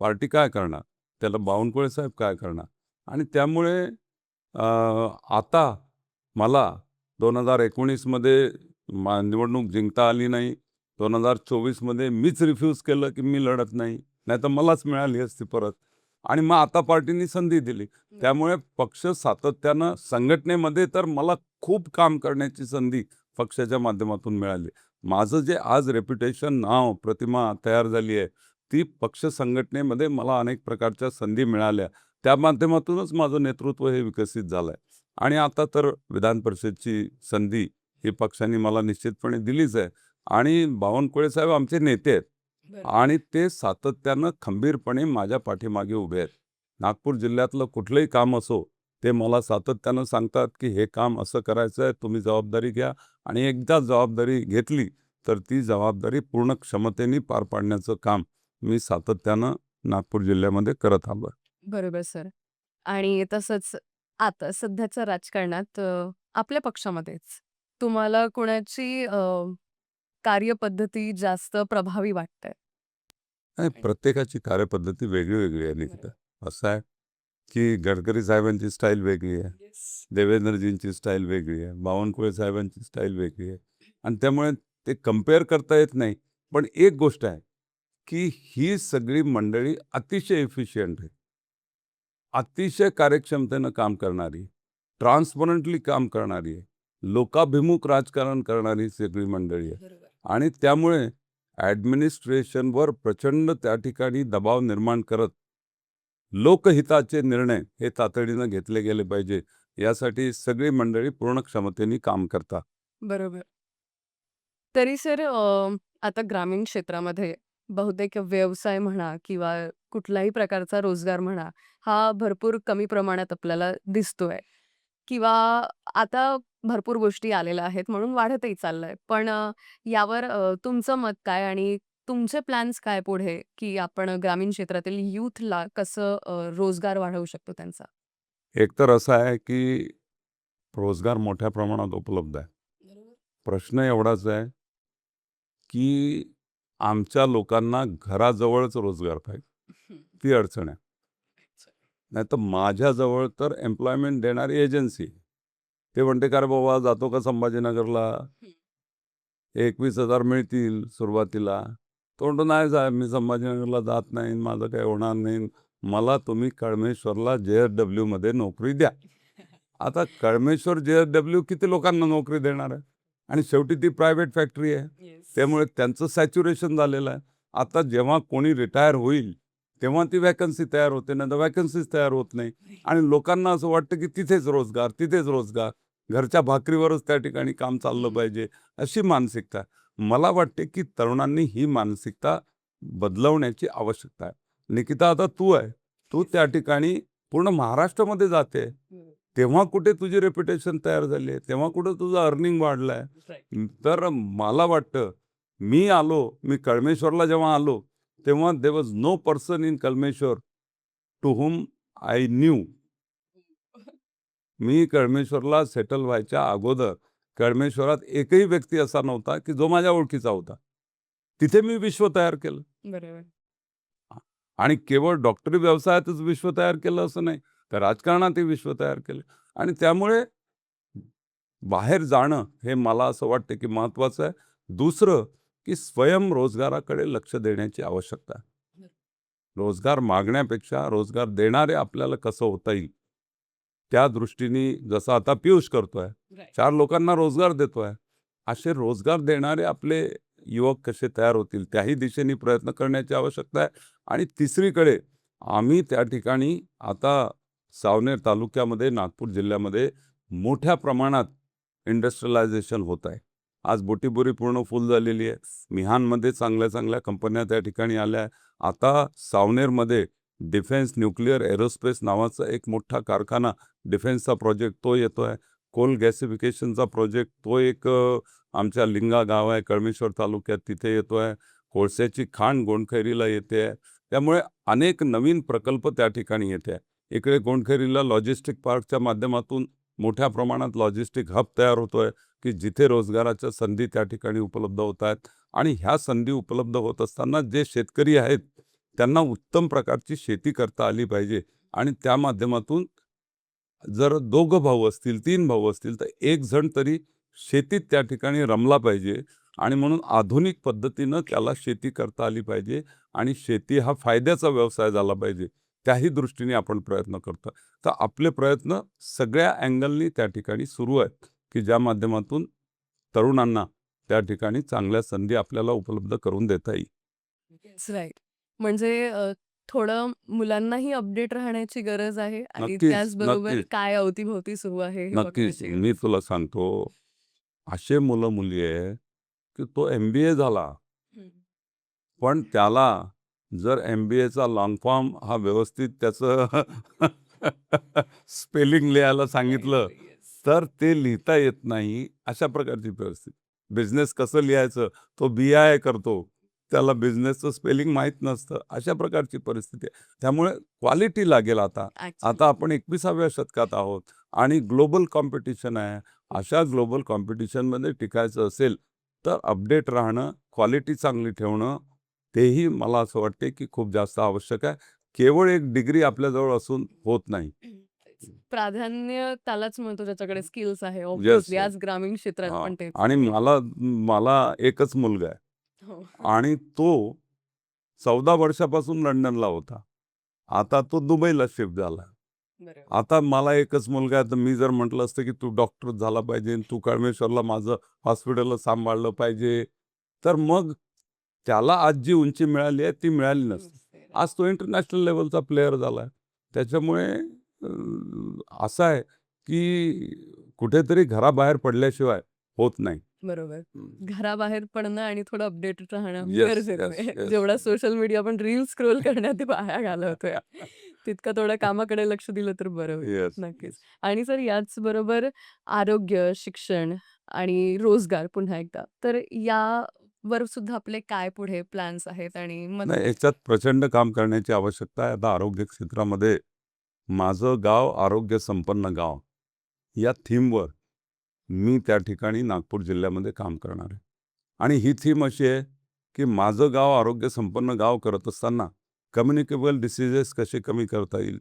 पार्टी काय करणार? त्याला बावनकुळे साहेब काय करणार? आणि त्यामुळे आता मला 2019मध्ये निवडणूक जिंकता आली नाही. 2024मध्ये मीच रिफ्यूज केलं की मी लढत नाही. नाहीतर मलाच मिळाली असती परत. आणि मग आता पार्टीनी संधी दिली. त्यामुळे पक्ष सातत्यानं संघटनेमध्ये तर मला खूप काम करण्याची संधी पक्षाच्या माध्यमातून मिळाली. माझं जे आज रेप्युटेशन, नाव, प्रतिमा तयार झाली आहे, ती पक्ष संघटनेमध्ये मला अनेक प्रकारच्या संधी मिळाल्या. त्या माध्यमातूनच माझं नेतृत्व हे विकसित झालं आहे. आणि आता तर विधान परिषदची संधी ही पक्षाने मला निश्चितपणे दिलीच आहे. आणि बावनकुळे साहेब आमचे नेते आहेत. आणि ते सातत्यानं खंबीरपणे माझ्या पाठीमागे उभे आहेत. नागपूर जिल्ह्यातलं कुठलंही काम असो, ते मला सातत्यानं सांगतात, की हे काम असं करायचं आहे, तुम्ही जबाबदारी घ्या. आणि एकदा जबाबदारी घेतली, तर ती जबाबदारी पूर्ण क्षमतेने पार पाडण्याचं काम मी सातत्यानं नागपूर जिल्ह्यामध्ये करत आलो आहे. बरोबर सर. आणि तसंच आता सध्याच्या राजकारणात आपल्या पक्षामध्येच तुम्हाला कोणाची कार्यपद्धती जास्त प्रभावी वाटते? आणि प्रत्येकाची कार्यपद्धती वेगळी आहे निकिता. असं आहे, की गडकरी साहेबांची स्टाईल वेगळी आहे. देवेंद्रजींची स्टाईल वेगळी आहे. बावनकुळे साहेबांची स्टाईल वेगळी आहे. आणि त्यामुळे ते कंपेअर करता येत नाही. पण एक गोष्ट आहे, की ही सगळी मंडळी अतिशय एफिशियंट आहे. अतिशय कार्यक्षमतेनं काम करणारी, ट्रान्सपरंटली काम करणारी आहे, लोकाभिमुख राजकारण करणारी सगळी मंडळी आहे. आणि त्यामुळे ॲडमिनिस्ट्रेशनवर प्रचंड त्या ठिकाणी दबाव निर्माण करत लोकहिताचे निर्णय हे तातडीनं घेतले गेले पाहिजे, यासाठी सगळी मंडळी पूर्ण क्षमतेने काम करतात. बरोबर. तरी सर आता ग्रामीण क्षेत्रामध्ये बहुतेक व्यवसाय म्हणा किंवा कुठल्याही प्रकारचा रोजगार म्हणा, हा भरपूर कमी प्रमाणात आपल्याला दिसतोय किंवा आता भरपूर गोष्टी आलेल्या आहेत म्हणून वाढतही चाललंय. पण यावर तुमचं मत काय आणि तुमचे प्लॅन्स काय पुढे, की आपण ग्रामीण क्षेत्रातील यूथला कसं रोजगार वाढवू शकतो त्यांचा? एकतर असं आहे, की रोजगार मोठ्या प्रमाणात उपलब्ध आहे. प्रश्न एवढाच आहे, की आमच्या लोकांना घराजवळच रोजगार पाहिजे. ती अडचण आहे. नाहीतर माझ्याजवळ तर एम्प्लॉयमेंट देणारी एजन्सी. ते म्हणते, "का रे बाबा जातो का संभाजीनगरला? 21,000 मिळतील सुरुवातीला." तो म्हणतो, "नाही साहेब, मी संभाजीनगरला जात नाही. माझं काही होणार नाही. मला तुम्ही कळमेश्वरला JSWमध्ये नोकरी द्या." आता कळमेश्वर JSW किती लोकांना नोकरी देणार आहे? आणि शेवटी ती प्रायव्हेट फॅक्टरी आहे. त्यामुळे त्यांचं सॅच्युरेशन झालेलं आहे. आता जेव्हा कोणी रिटायर होईल, तेव्हा ती वॅकन्सी तयार होते, नाहीतर वॅकन्सीच तयार होत नाही. आणि लोकांना असं वाटतं, की तिथेच रोजगार, तिथेच रोजगार. घरच्या भाकरीवरच त्या ठिकाणी काम चाललं पाहिजे, अशी मानसिकता आहे. मला वाटते, की तरुणांनी ही मानसिकता बदलवण्याची आवश्यकता आहे. निकिता, आता तू आहे. तू त्या ठिकाणी पूर्ण महाराष्ट्रामध्ये जाते. तेव्हा कुठे तुझी रेप्युटेशन तयार झाली आहे, तेव्हा कुठं तुझं अर्निंग वाढलं आहे. तर मला वाटतं, मी कळमेश्वरला जेव्हा आलो, तेव्हा there was no person in Kalmeshwar to whom I knew. मी कळमेश्वरला सेटल व्हायच्या अगोदर कळमेश्वरात एकही व्यक्ती असा नव्हता, की जो माझ्या ओळखीचा होता. तिथे मी विश्व तयार केलं. बरोबर. आणि केवळ डॉक्टरी व्यवसायातच विश्व तयार केलं असं नाही, तर राजकारणातही विश्व तयार केलं. आणि त्यामुळे बाहेर जाणं हे मला असं वाटतं, की महत्त्वाचं आहे. दुसरं, की स्वयंरोजगाराकडे लक्ष देण्याची आवश्यकता आहे. रोजगार मागण्यापेक्षा रोजगार देणारे आपल्याला कसं होता येईल, त्या दृष्टीने जसं आता पियुष करतोय, 4 लोकांना रोजगार देतोय. असे रोजगार देणारे आपले युवक कसे तयार होतील, त्याही दिशेने प्रयत्न करण्याची आवश्यकता आहे. आणि तिसरीकडे आम्ही त्या ठिकाणी आता सावनेर तालुक्यामध्ये, नागपूर जिल्ह्यामध्ये मोठ्या प्रमाणात इंडस्ट्रियलायझेशन होत आहे. आज बोटीबोरी पूर्ण फुल झालेली आहे. मिहानमध्ये चांगल्या कंपन्या त्या ठिकाणी आल्या आहे. आता सावनेरमध्ये डिफेन्स, न्यूक्लिअर, एरोस्पेस नावाचा एक मोठा कारखाना, डिफेन्सचा प्रोजेक्ट तो येतो आहे. कोल गॅसिफिकेशनचा प्रोजेक्ट तो एक आमच्या लिंगा गाव आहे कळमेश्वर तालुक्यात, तिथे येतो आहे. कोळशाची खाण गोंडखैरीला येते आहे. त्यामुळे अनेक नवीन प्रकल्प त्या ठिकाणी येते आहे. इकडे गोंडखैरीला लॉजिस्टिक पार्कच्या माध्यमातून मोठ्या प्रमाणात लॉजिस्टिक हब तयार होतो आहे, की जिथे रोजगाराच्या संधी त्या ठिकाणी उपलब्ध होत आहेत. आणि ह्या संधी उपलब्ध होत असताना जे शेतकरी आहेत, त्यांना उत्तम प्रकारची शेती करता आली पाहिजे. आणि त्या माध्यमातून जर 2 भाऊ असतील, 3 भाऊ असतील, तर एक जण तरी शेतीत त्या ठिकाणी रमला पाहिजे. आणि म्हणून आधुनिक पद्धतीनं त्याला शेती करता आली पाहिजे. आणि शेती हा फायद्याचा व्यवसाय झाला पाहिजे. त्याही दृष्टीने आपण प्रयत्न करतो. तर आपले प्रयत्न सगळ्या अँगलनी त्या ठिकाणी सुरू आहेत, की ज्या माध्यमातून तरुणांना त्या ठिकाणी चांगल्या संधी आपल्याला उपलब्ध करून देता येईल. Yes, right. म्हणजे थोडं मुलांनाही अपडेट राहण्याची गरज आहे आणि नक्कीच, त्याचबरोबर नक्कीच, काय अवतीभोवती सुरू आहे हे नक्कीच. बघण्याची मी गरज. तुला सांगतो, असे मुलं-मुली आहे, की तो MBA झाला, हं. पण त्याला जर MBAचा लाँग फॉर्म हा व्यवस्थित त्याचं स्पेलिंग लिहायला सांगितलं, सांगितलं. येस. तर ते लिहिता येत नाही, अशा प्रकारची परिस्थिती. बिझनेस कसं लिहायचं, तो BIA करतो. त्याला बिझनेसचं स्पेलिंग माहीत नसतं. अशा प्रकारची परिस्थिती आहे. त्यामुळे क्वालिटी लागेल आता. ॲक्चुअली. आता आपण 21व्या शतकात आहोत आणि ग्लोबल कॉम्पिटिशन आहे. अशा ग्लोबल कॉम्पिटिशनमध्ये टिकायचं असेल, तर अपडेट राहणं, क्वालिटी चांगली ठेवणं, तेही मला असं वाटते, की खूप जास्त आवश्यक आहे. केवळ एक डिग्री आपल्याजवळ असून होत नाही. तेच. प्राधान्य त्यालाच मिळतो ज्याच्याकडे स्किल्स आहे. Yes, obviously yes. आज ग्रामीण क्षेत्रात हां. पण तेच आणि आहे. मला मला एकच मुलगा आहे हो. आणि तो 14 वर्षापासून लंडनला होता. आता तो दुबईला शिफ्ट झाला. बरोबर. आता मला एकच मुलगा आहे, तर मी जर म्हटलं असतं, की तू डॉक्टर झाला पाहिजे, तू कळमेश्वरला माझं हॉस्पिटलला सांभाळलं पाहिजे, तर मग त्याला आज जी उंची मिळाली आहे, ती मिळाली नसती. नसते. आज तो इंटरनॅशनल लेव्हलचा प्लेयर झाला आहे. त्याच्यामुळे असं आहे, की कुठेतरी घराबाहेर पडल्याशिवाय होत नाही. बरोबर. घराबाहेर पडणं आणि थोडं अपडेटेड राहणं येस, गरजेचं येस, आहे. येस. जेवढा सोशल मीडिया आपण रील स्क्रोल करण्यात वाया घालवतोय, तितकं थोडं कामाकडे लक्ष दिलं तर बरं होईल. येस, नक्कीच. येस. आणि सर याचबरोबर आरोग्य, शिक्षण आणि रोजगार पुन्हा एकदा. तर यावर सुद्धा आपले काय पुढे प्लॅन्स आहेत आणि मग नाही, याच्यात प्रचंड काम करण्याची आवश्यकता आहे. आता आरोग्य क्षेत्रामध्ये माझं गाव आरोग्य संपन्न गाव या थीमवर मी त्या ठिकाणी नागपूर जिल्ह्यामध्ये काम करणार आहे. आणि ही थीम अशी आहे, की माझं गाव आरोग्य संपन्न गाव करत असताना कम्युनिकेबल डिसीजेस कसे कमी करता येईल,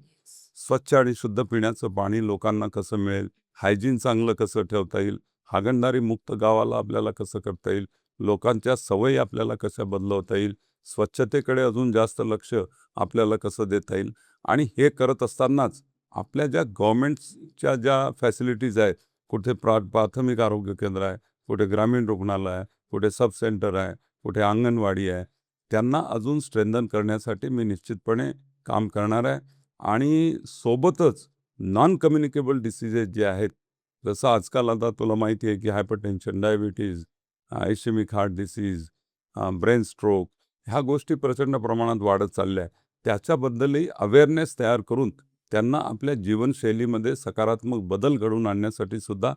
स्वच्छ आणि शुद्ध पिण्याचं पाणी लोकांना कसं मिळेल, हायजीन चांगलं कसं ठेवता येईल, हागणदारी मुक्त गावाला आपल्याला कसं करता येईल, लोकांच्या सवयी आपल्याला कशा बदलवता येईल, स्वच्छतेकडे अजून जास्त लक्ष आपल्याला कसं देता येईल. आणि हे करत असतानाच आपल्या ज्या गव्हर्नमेंटच्या ज्या फॅसिलिटीज आहेत, कुठे प्राथमिक आरोग्य केंद्र आहे, कुठे ग्रामीण रुग्णालय आहे, कुठे सब सेंटर आहे, कुठे अंगणवाडी आहे, त्यांना अजून स्ट्रेंथन करण्यासाठी मी निश्चितपणे काम करणार आहे. आणि सोबतच नॉन कम्युनिकेबल डिसीजेस जे आहेत, जसं आजकाल आता तुला माहिती आहे, की hypertension, diabetes, ischemic heart disease, brain stroke, ह्या गोष्टी प्रचंड प्रमाणात वाढत चालल्या आहेत. त्याच्याबद्दलही अवेअरनेस तयार करून त्यांना आपल्या जीवनशैलीमध्ये सकारात्मक बदल घडवून आणण्यासाठी सुद्धा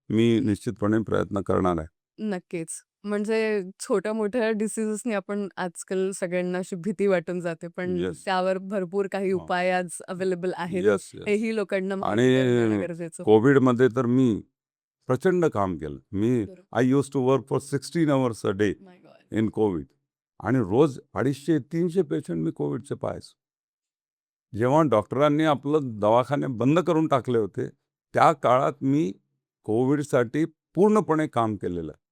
मी निश्चितपणे प्रयत्न करणार आहे. नक्कीच. म्हणजे छोट्या-मोठ्या डिसीजेसनी आपण आजकाल सगळ्यांना अशी भीती वाटून जाते. पण येस. त्यावर भरपूर काही हां. उपाय आज अवेलेबल आहेत. Yes, yes. हेही लोकांना आणि माहिती करून देणं गरजेचं. कोविडमध्ये तर मी प्रचंड काम केलं. बरोबर. I used to work for 16 hours a day my god. In Covid. आणि रोज 250-300 पेशंट मी कोविडचे पाहायचो. जेव्हा डॉक्टरांनी आपलं दवाखाने बंद करून टाकले होते, त्या काळात मी कोविडसाठी पूर्णपणे काम केलेलं आहे.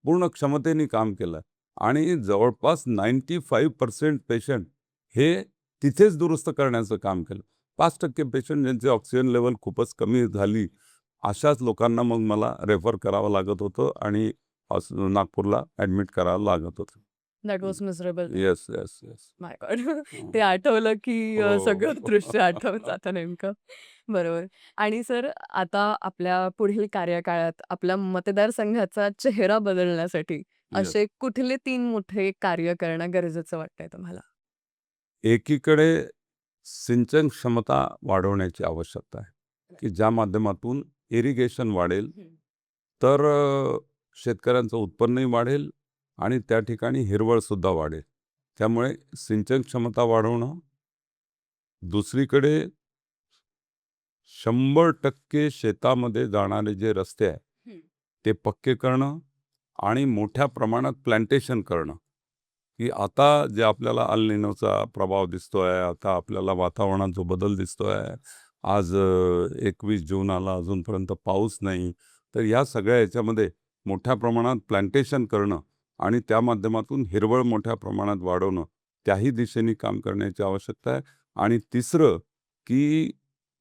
पूर्ण क्षमतेने काम केलं आणि जवळपास 95% पेशंट हे तिथेच दुरुस्त करण्याचं काम केलं. 5% पेशंट ज्यांचे ऑक्सिजन लेव्हल खूपच कमी झाली, अशाच लोकांना मग मला रेफर करावं लागत होतं आणि नागपूरला ॲडमिट करावं लागत होतं. That was miserable. Yes, yes, yes. My God. ते आठवलं की हो. सगळं दृश्य आठवत जातं नेमकं. बरोबर. आणि सर आता आपल्या पुढील कार्यकाळात आपल्या मतदारसंघाचा चेहरा बदलण्यासाठी येस. असे कुठले 3 मोठे कार्य करणं गरजेचं वाटतंय तुम्हाला? एकीकडे सिंचन क्षमता वाढवण्याची आवश्यकता आहे, की ज्या माध्यमातून इरिगेशन वाढेल, तर शेतकऱ्यांचं उत्पन्नही वाढेल आणि त्या ठिकाणी हिरवळसुद्धा वाढेल. त्यामुळे सिंचन क्षमता वाढवणं, दुसरीकडे 100% शेतामध्ये जाणारे जे रस्ते आहेत, ते पक्के करणं आणि मोठ्या प्रमाणात प्लांटेशन करणं, की आता जे आपल्याला अल निनोचा प्रभाव दिसतोय, आता आपल्याला वातावरणात जो बदल दिसतोय, आज 21 जून आला, अजूनपर्यंत पाऊस नाही. तर या सगळ्या याच्यामध्ये मोठ्या प्रमाणात प्लांटेशन करणं आणि त्या माध्यमातून हिरवळ मोठ्या प्रमाणात वाढवणं, त्याही दिशेने काम करण्याची आवश्यकता आहे. आणि तिसरं, की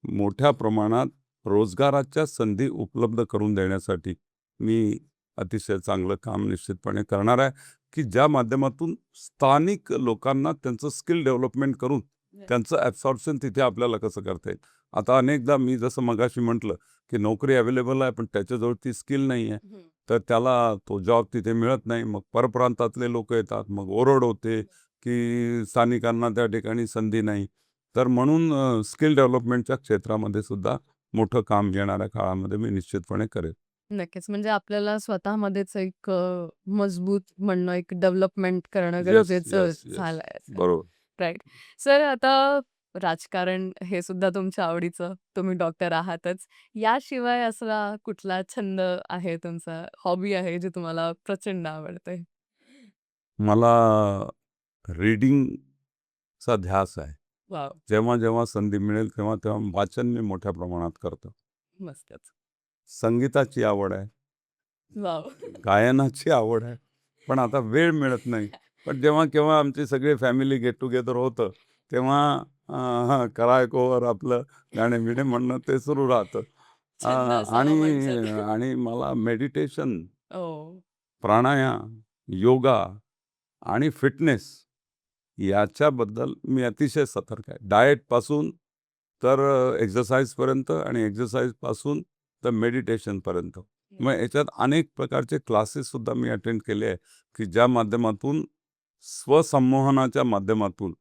मोठ्या प्रमाणात रोजगाराच्या संधी उपलब्ध करून देण्यासाठी मी अतिशय चांगलं काम निश्चितपणे करणार आहे, की ज्या माध्यमातून स्थानिक लोकांना त्यांचं स्किल डेव्हलपमेंट करून त्यांचं ॲब्सॉर्प्शन तिथे आपल्याला कसं करता येईल. आता अनेकदा मी जसं मगाशी म्हटलं, की नोकरी अवेलेबल आहे, पण त्याच्याजवळ ती स्किल नाही आहे. तर त्याला तो जॉब तिथे मिळत नाही. मग परप्रांतातले लोकं येतात. मग ओरड होते, की स्थानिकांना त्या ठिकाणी संधी नाही. तर म्हणून स्किल डेव्हलपमेंटच्या क्षेत्रामध्ये सुद्धा मोठं काम येणाऱ्या काळामध्ये मी निश्चितपणे करेन. नक्कीच. म्हणजे आपल्याला स्वतःमध्येच एक मजबूत म्हणणं, एक डेव्हलपमेंट करणं येस, गरजेचं येस, येस. झालंय. बरोबर. राइट. सर आता राजकारण हे सुद्धा तुमच्या आवडीचं. तुम्ही डॉक्टर आहातच. याशिवाय असा कुठला छंद आहे तुमचा, हॉबी आहे जी तुम्हाला प्रचंड आवडते? मला रीडिंगचा ध्यास आहे. वॉव! जेव्हा संधी मिळेल तेव्हा वाचन मी मोठ्या प्रमाणात करतो. मस्तच. संगीताची आवड आहे. वॉव! गायनाची आवड आहे. पण आता वेळ मिळत नाही. पण जेव्हा-केव्हा आमची सगळी फॅमिली गेट टुगेदर होतं, तेव्हा करायकोवर आपलं गाणे-बिणे म्हणणं ते सुरू राहतं. अ, छंद असावा आणि माणसात. आणि मला मेडिटेशन, ओह! प्राणायाम, योगा आणि फिटनेस याच्याबद्दल मी अतिशय सतर्क आहे. डाएटपासून तर एक्सरसाइजपर्यंत आणि एक्सरसाइजपासून तर मेडिटेशनपर्यंत. मग याच्यात अनेक प्रकारचे क्लासेससुद्धा मी अटेंड केले आहे, की ज्या माध्यमातून स्वसंमोहनाच्या माध्यमातून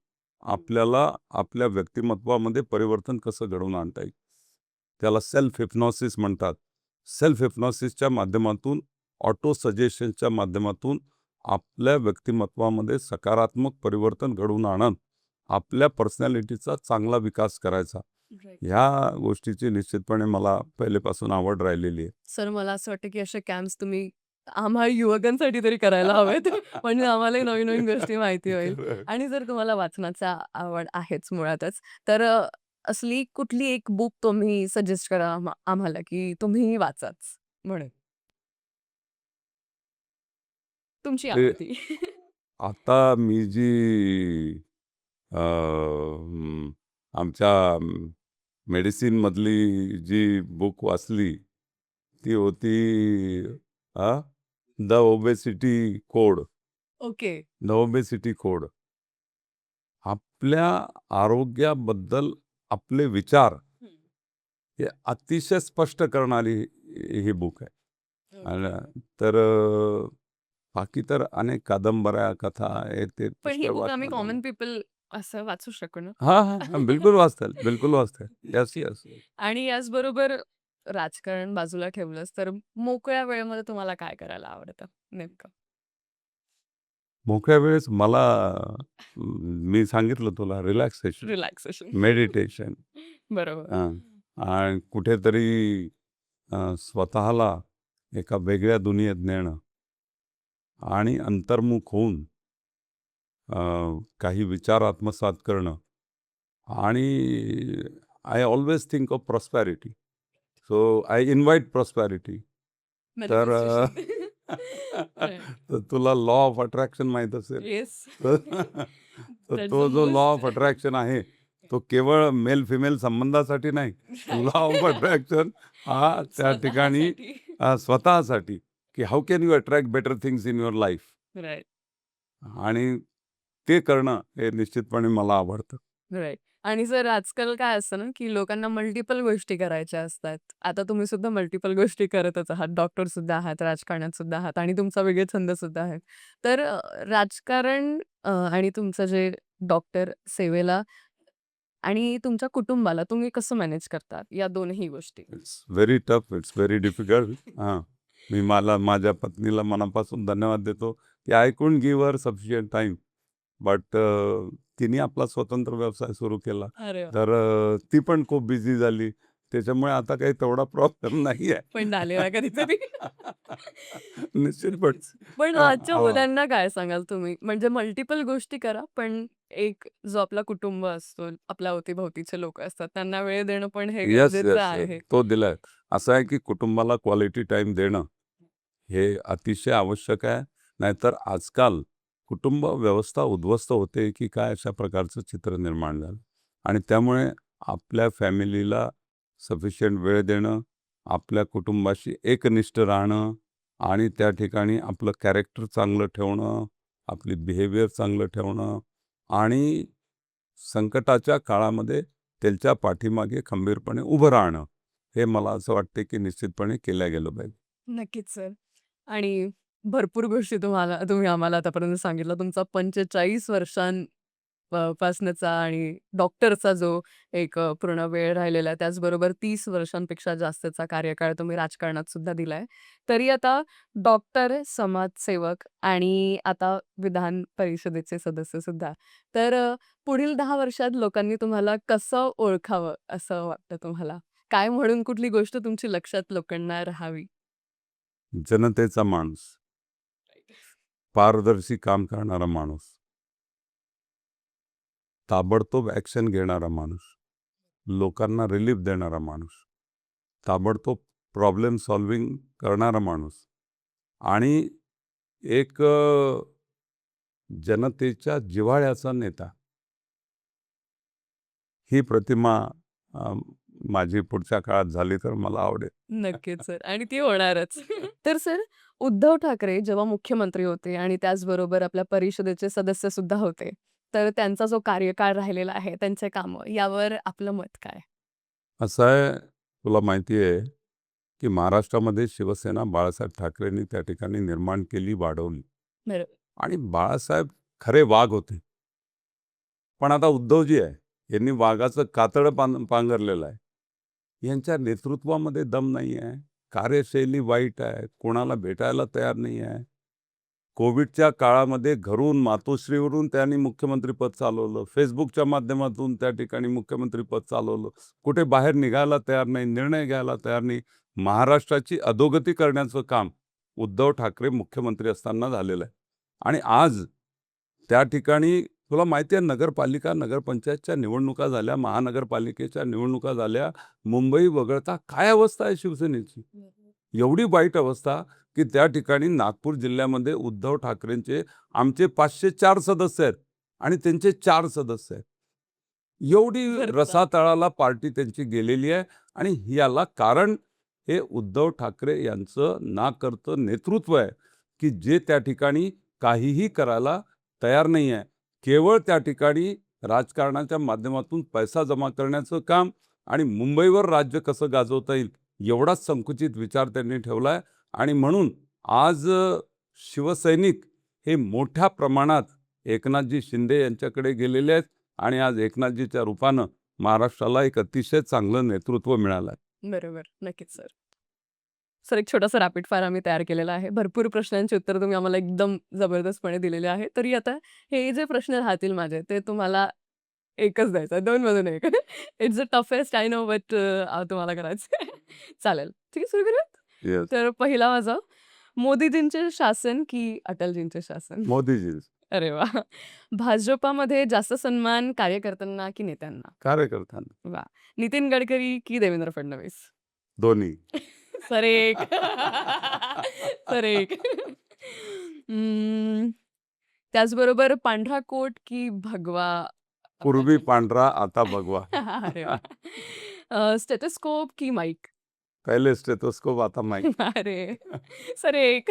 आपल्याला आपल्या व्यक्तिमत्त्वामध्ये परिवर्तन कसं घडवून आणता येईल. त्याला सेल्फ हिप्नॉसिस म्हणतात. सेल्फ हिप्नॉसिसच्या माध्यमातून, ऑटो सजेशनच्या माध्यमातून आपल्या व्यक्तिमत्त्वामध्ये सकारात्मक परिवर्तन घडवून आणत आपल्या पर्सनॅलिटीचा चांगला विकास करायचा. राइट. ह्या गोष्टीची निश्चितपणे मला पहिलेपासून आवड राहिलेली आहे. सर मला असं वाटतं, की असे कॅम्प्स तुम्ही आम्हा युवकांसाठी तरी करायला हवेत. म्हणजे आम्हालाही नवीन-नवीन गोष्टी माहिती होईल. खरं. आणि जर तुम्हाला वाचनाचा आवड आहेच मुळातच, तर असली कुठली एक बुक तुम्ही सजेस्ट करा आम्हाला, की तुम्हीही वाचाच म्हणून? तुमची ते आवडती. आता मी जी आमच्या मेडिसिनमधली जी बुक वाचली, ती होती the obesity code. Okay. The obesity code. आपल्या आरोग्याबद्दल आपले विचार हं. हे अतिशय स्पष्ट करणारी ही बुक आहे. आणि ओके. तर बाकी तर अनेक कादंबऱ्या, कथा हे ते पण ही पुष्कळ बुक आम्ही वाचण्यात आलं. कॉमन पीपल असं वाचू शकू ना? बिलकुल वाचता येईल, बिलकुल वाचता येईल. Yes, yes. आणि याचबरोबर राजकारण बाजूला ठेवलंस, तर मोकळ्या वेळेमध्ये तुम्हाला काय करायला आवडतं नेमकं? मोकळ्या वेळेस मला मी सांगितलं तुला रिलॅक्सेशन, रिलॅक्सेशन. मेडिटेशन बरोबर. आणि कुठेतरी स्वतःला एका वेगळ्या दुनियेत नेणं आणि अंतर्मुख होऊन अ, काही विचार आत्मसात करणं आणि I always think of prosperity. So I invite prosperity. तर मॅनिफेस्टेशन. राइट. तर तुला लॉ ऑफ अट्रॅक्शन माहीत असेल. येस. तर तर दैट्स द तो जो लॉ मोस्ट. ऑफ अट्रॅक्शन आहे, तो केवळ मेल फिमेल संबंधासाठी नाही. Law right. ऑफ अट्रॅक्शन हा त्या ठिकाणी स्वतःसाठी. स्वतःसाठी, की how can you attract better things in your life right. आणि ते करणं हे निश्चितपणे मला आवडतं. राइट. आणि जर आजकाल काय असतं ना, की लोकांना मल्टिपल गोष्टी करायच्या असतात. आता तुम्ही सुद्धा मल्टिपल गोष्टी करतच आहात. डॉक्टर सुद्धा आहात, राजकारणात सुद्धा आहात आणि तुमचा वेगळे छंद सुद्धा आहेत. तर राजकारण आणि तुमचं जे डॉक्टर सेवेला आणि तुमच्या कुटुंबाला तुम्ही कसं मॅनेज करतात या दोन्ही गोष्टी? It's very tough, it's very difficult. मी माझ्या पत्नीला मनापासून धन्यवाद देतो, की I couldn't give her sufficient time. But तिने आपला स्वतंत्र व्यवसाय सुरू केला. अरे वाह! तर ती पण खूप बिझी झाली. त्याच्यामुळे आता काही तेवढा प्रॉब्लेम नाही आहे. पण झाले ना कधीतरी. निश्चितपणे. पण आजच्या हो. मुलांना काय सांगाल तुम्ही? म्हणजे मल्टिपल गोष्टी करा, पण एक जो आपला कुटुंब असतो, आपल्या अवती-भोवतीचे लोकं असतात, त्यांना वेळ देणं पण हे येस, गरजेचं येस, येस. आहे. तो दिलाय. असं आहे की कुटुंबाला क्वालिटी टाईम देणं हे अतिशय आवश्यक आहे. नाहीतर आजकाल कुटुंब व्यवस्था उद्ध्वस्त होते की काय अशा प्रकारचं चित्र निर्माण झालं. आणि त्यामुळे आपल्या फॅमिलीला सफिशियंट वेळ देणं, आपल्या कुटुंबाशी एकनिष्ठ राहणं, आणि त्या ठिकाणी आपलं कॅरेक्टर चांगलं ठेवणं, आपली बिहेवियर चांगलं ठेवणं आणि संकटाच्या काळामध्ये त्यांच्या पाठीमागे खंबीरपणे उभं राहणं, हे मला असं वाटते की निश्चितपणे केलं गेलं पाहिजे. नक्कीच सर. आणि भरपूर गोष्टी तुम्ही आम्हाला आतापर्यंत सांगितलं. तुमचा 45 पासनचा आणि डॉक्टरचा जो एक पूर्ण वेळ राहिलेला आहे, त्याचबरोबर 30 वर्षांपेक्षा जास्तचा कार्यकाळ तुम्ही राजकारणात सुद्धा दिलाय. तरी आता डॉक्टर, समाजसेवक आणि आता विधान परिषदेचे सदस्य सुद्धा. तर पुढील 10 वर्षात लोकांनी तुम्हाला कसं ओळखावं असं वाटतं तुम्हाला? काय म्हणून कुठली गोष्ट तुमची लक्षात लोकांना राहावी? जनतेचा माणूस, पारदर्शी काम करणारा माणूस, ताबडतोब ॲक्शन घेणारा माणूस, लोकांना रिलीफ देणारा माणूस, ताबडतोब प्रॉब्लेम सॉल्व्हिंग करणारा माणूस आणि एक जनतेच्या जिव्हाळ्याचा नेता. ही प्रतिमा अ, माझी पुढच्या काळात झाली तर मला आवडेल. नक्कीच सर आणि ती होणारच. तर सर उद्धव ठाकरे जेव्हा मुख्यमंत्री होते आणि त्याचबरोबर आपल्या परिषदेचे सदस्य सुद्धा होते. तर त्यांचा जो कार्यकाळ राहिलेला आहे, त्यांचे कामं यावर आपलं मत काय? असं आहे, तुला माहिती आहे की महाराष्ट्रामध्ये शिवसेना बाळासाहेब ठाकरेंनी त्या ठिकाणी निर्माण केली, वाढवली बरोबर. आणि बाळासाहेब खरे वाघ होते. पण आता उद्धवजी आहे, यांनी वाघाचं कातडं पांघरलेलं आहे. यांच्या नेतृत्वामध्ये दम नाही आहे, कार्यशैली वाईट आहे, कोणाला भेटायला तयार नाही आहे. कोविडच्या काळामध्ये घरून मातोश्रीवरून त्यांनी मुख्यमंत्रीपद चालवलं, फेसबुकच्या माध्यमातून त्या ठिकाणी मुख्यमंत्रीपद चालवलं. कुठे बाहेर निघायला तयार नाही, निर्णय घ्यायला तयार नाही. महाराष्ट्राची अधोगती करण्याचं काम उद्धव ठाकरे मुख्यमंत्री असताना झालेलं आहे. आणि आज त्या ठिकाणी तुला माहिती आहे, नगरपालिका, नगरपंचायतच्या निवडणुका झाल्या, महानगरपालिकेच्या निवडणुका झाल्या. मुंबई वगळता काय अवस्था आहे शिवसेनेची? एवढी वाईट अवस्था की त्या ठिकाणी नागपूर जिल्ह्यामध्ये उद्धव ठाकरेंचे आमचे 504 सदस्य आहेत आणि त्यांचे 4 सदस्य आहेत. एवढी बरं. रसातळाला पार्टी त्यांची गेलेली आहे आणि याला कारण हे उद्धव ठाकरे यांचं नाकर्तं नेतृत्व आहे की जे त्या ठिकाणी काहीही करायला तयार नाही आहे. केवळ त्या ठिकाणी राजकारणाच्या माध्यमातून पैसा जमा करण्याचं काम आणि मुंबईवर राज्य कसं गाजवता येईल एवढाच संकुचित विचार त्यांनी ठेवला आहे. आणि म्हणून आज शिवसैनिक हे मोठ्या प्रमाणात एकनाथजी शिंदे यांच्याकडे गेलेले आहेत आणि आज एकनाथजीच्या रूपानं महाराष्ट्राला एक अतिशय चांगलं नेतृत्व मिळालं आहे. बरोबर. नक्कीच सर. सर एक छोटासा रॅपिड फायर आम्ही तयार केलेला आहे. भरपूर प्रश्नांची उत्तरं तुम्ही आम्हाला एकदम जबरदस्तपणे दिलेली आहे. तरी आता हे जे प्रश्न राहतील माझे ते तुम्हाला एकच द्यायचा आहे. 2 मधून 1. It's the toughest I know but तुम्हाला करायचं आहे. चालेल. ठीक आहे, सुरू करूयात? येस. तर पहिला माझा, मोदीजींचे शासन की अटलजींचे शासन? मोदीजी. अरे वाह! भाजपामध्ये जास्त सन्मान कार्यकर्त्यांना की नेत्यांना? कार्यकर्त्यांना. वाह! नितीन गडकरी की देवेंद्र फडणवीस? दोन्ही. सर एक. सर एक. त्याचबरोबर पांढरा कोट की भगवा? पूर्वी पांढरा, आता भगवा. अरे वाह! स्टेथोस्कोप की माईक? पहिले स्टेथोस्कोप, आता माईक. अरे! सर एक.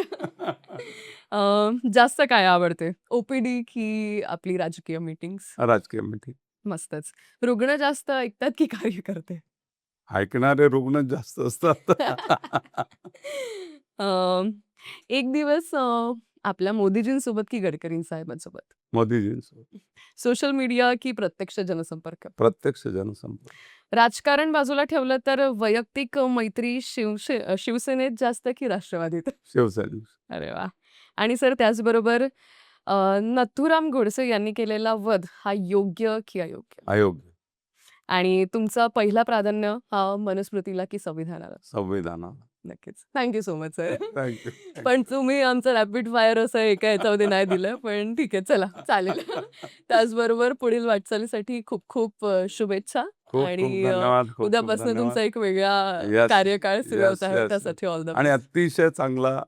जास्त काय आवडते? ओ-पी-डी की आपली राजकीय मीटिंग्स? राजकीय मीटिंग. मस्तच. रुग्ण जास्त ऐकतात की कार्यकर्ते? ऐकणारे रुग्ण जास्त असतात. अ, एक दिवस आपल्या मोदीजींसोबत की गडकरी साहेबांसोबत? मोदीजींसोबत. सोशल मीडिया की प्रत्यक्ष जनसंपर्क? प्रत्यक्ष जनसंपर्क. राजकारण बाजूला ठेवलं तर वैयक्तिक मैत्री शिवसेनेत जास्त की राष्ट्रवादीत? शिवसैनिक. अरे वाह! आणि सर त्याचबरोबर नथुराम गोडसे यांनी केलेला वध हा योग्य की अयोग्य? अयोग्य. आणि तुमचा पहिला प्राधान्य हा मनुस्मृतीला की संविधानाला? संविधानाला. नक्कीच. Thank you so much sir. Thank you. पण तुम्ही आमचं रॅपिड फायर असं एका ह्याच्यामध्ये नाही दिलं. पण ठीक आहे, चला चालेल. त्याचबरोबर पुढील वाटचालीसाठी खूप खूप शुभेच्छा खूप खूप आणि धन्यवाद. खूप खूप उद्यापासून धन्यवाद. तुमचा एक वेगळा येस. कार्यकाळ सुरू येस, होत आहे. येस. त्यासाठी ऑल द आणि बेस्ट. अतिशय चांगला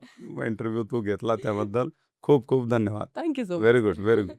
इंटरव्ह्यू तू घेतला त्याबद्दल खूप खूप धन्यवाद. Thank you so much. Very good, very good.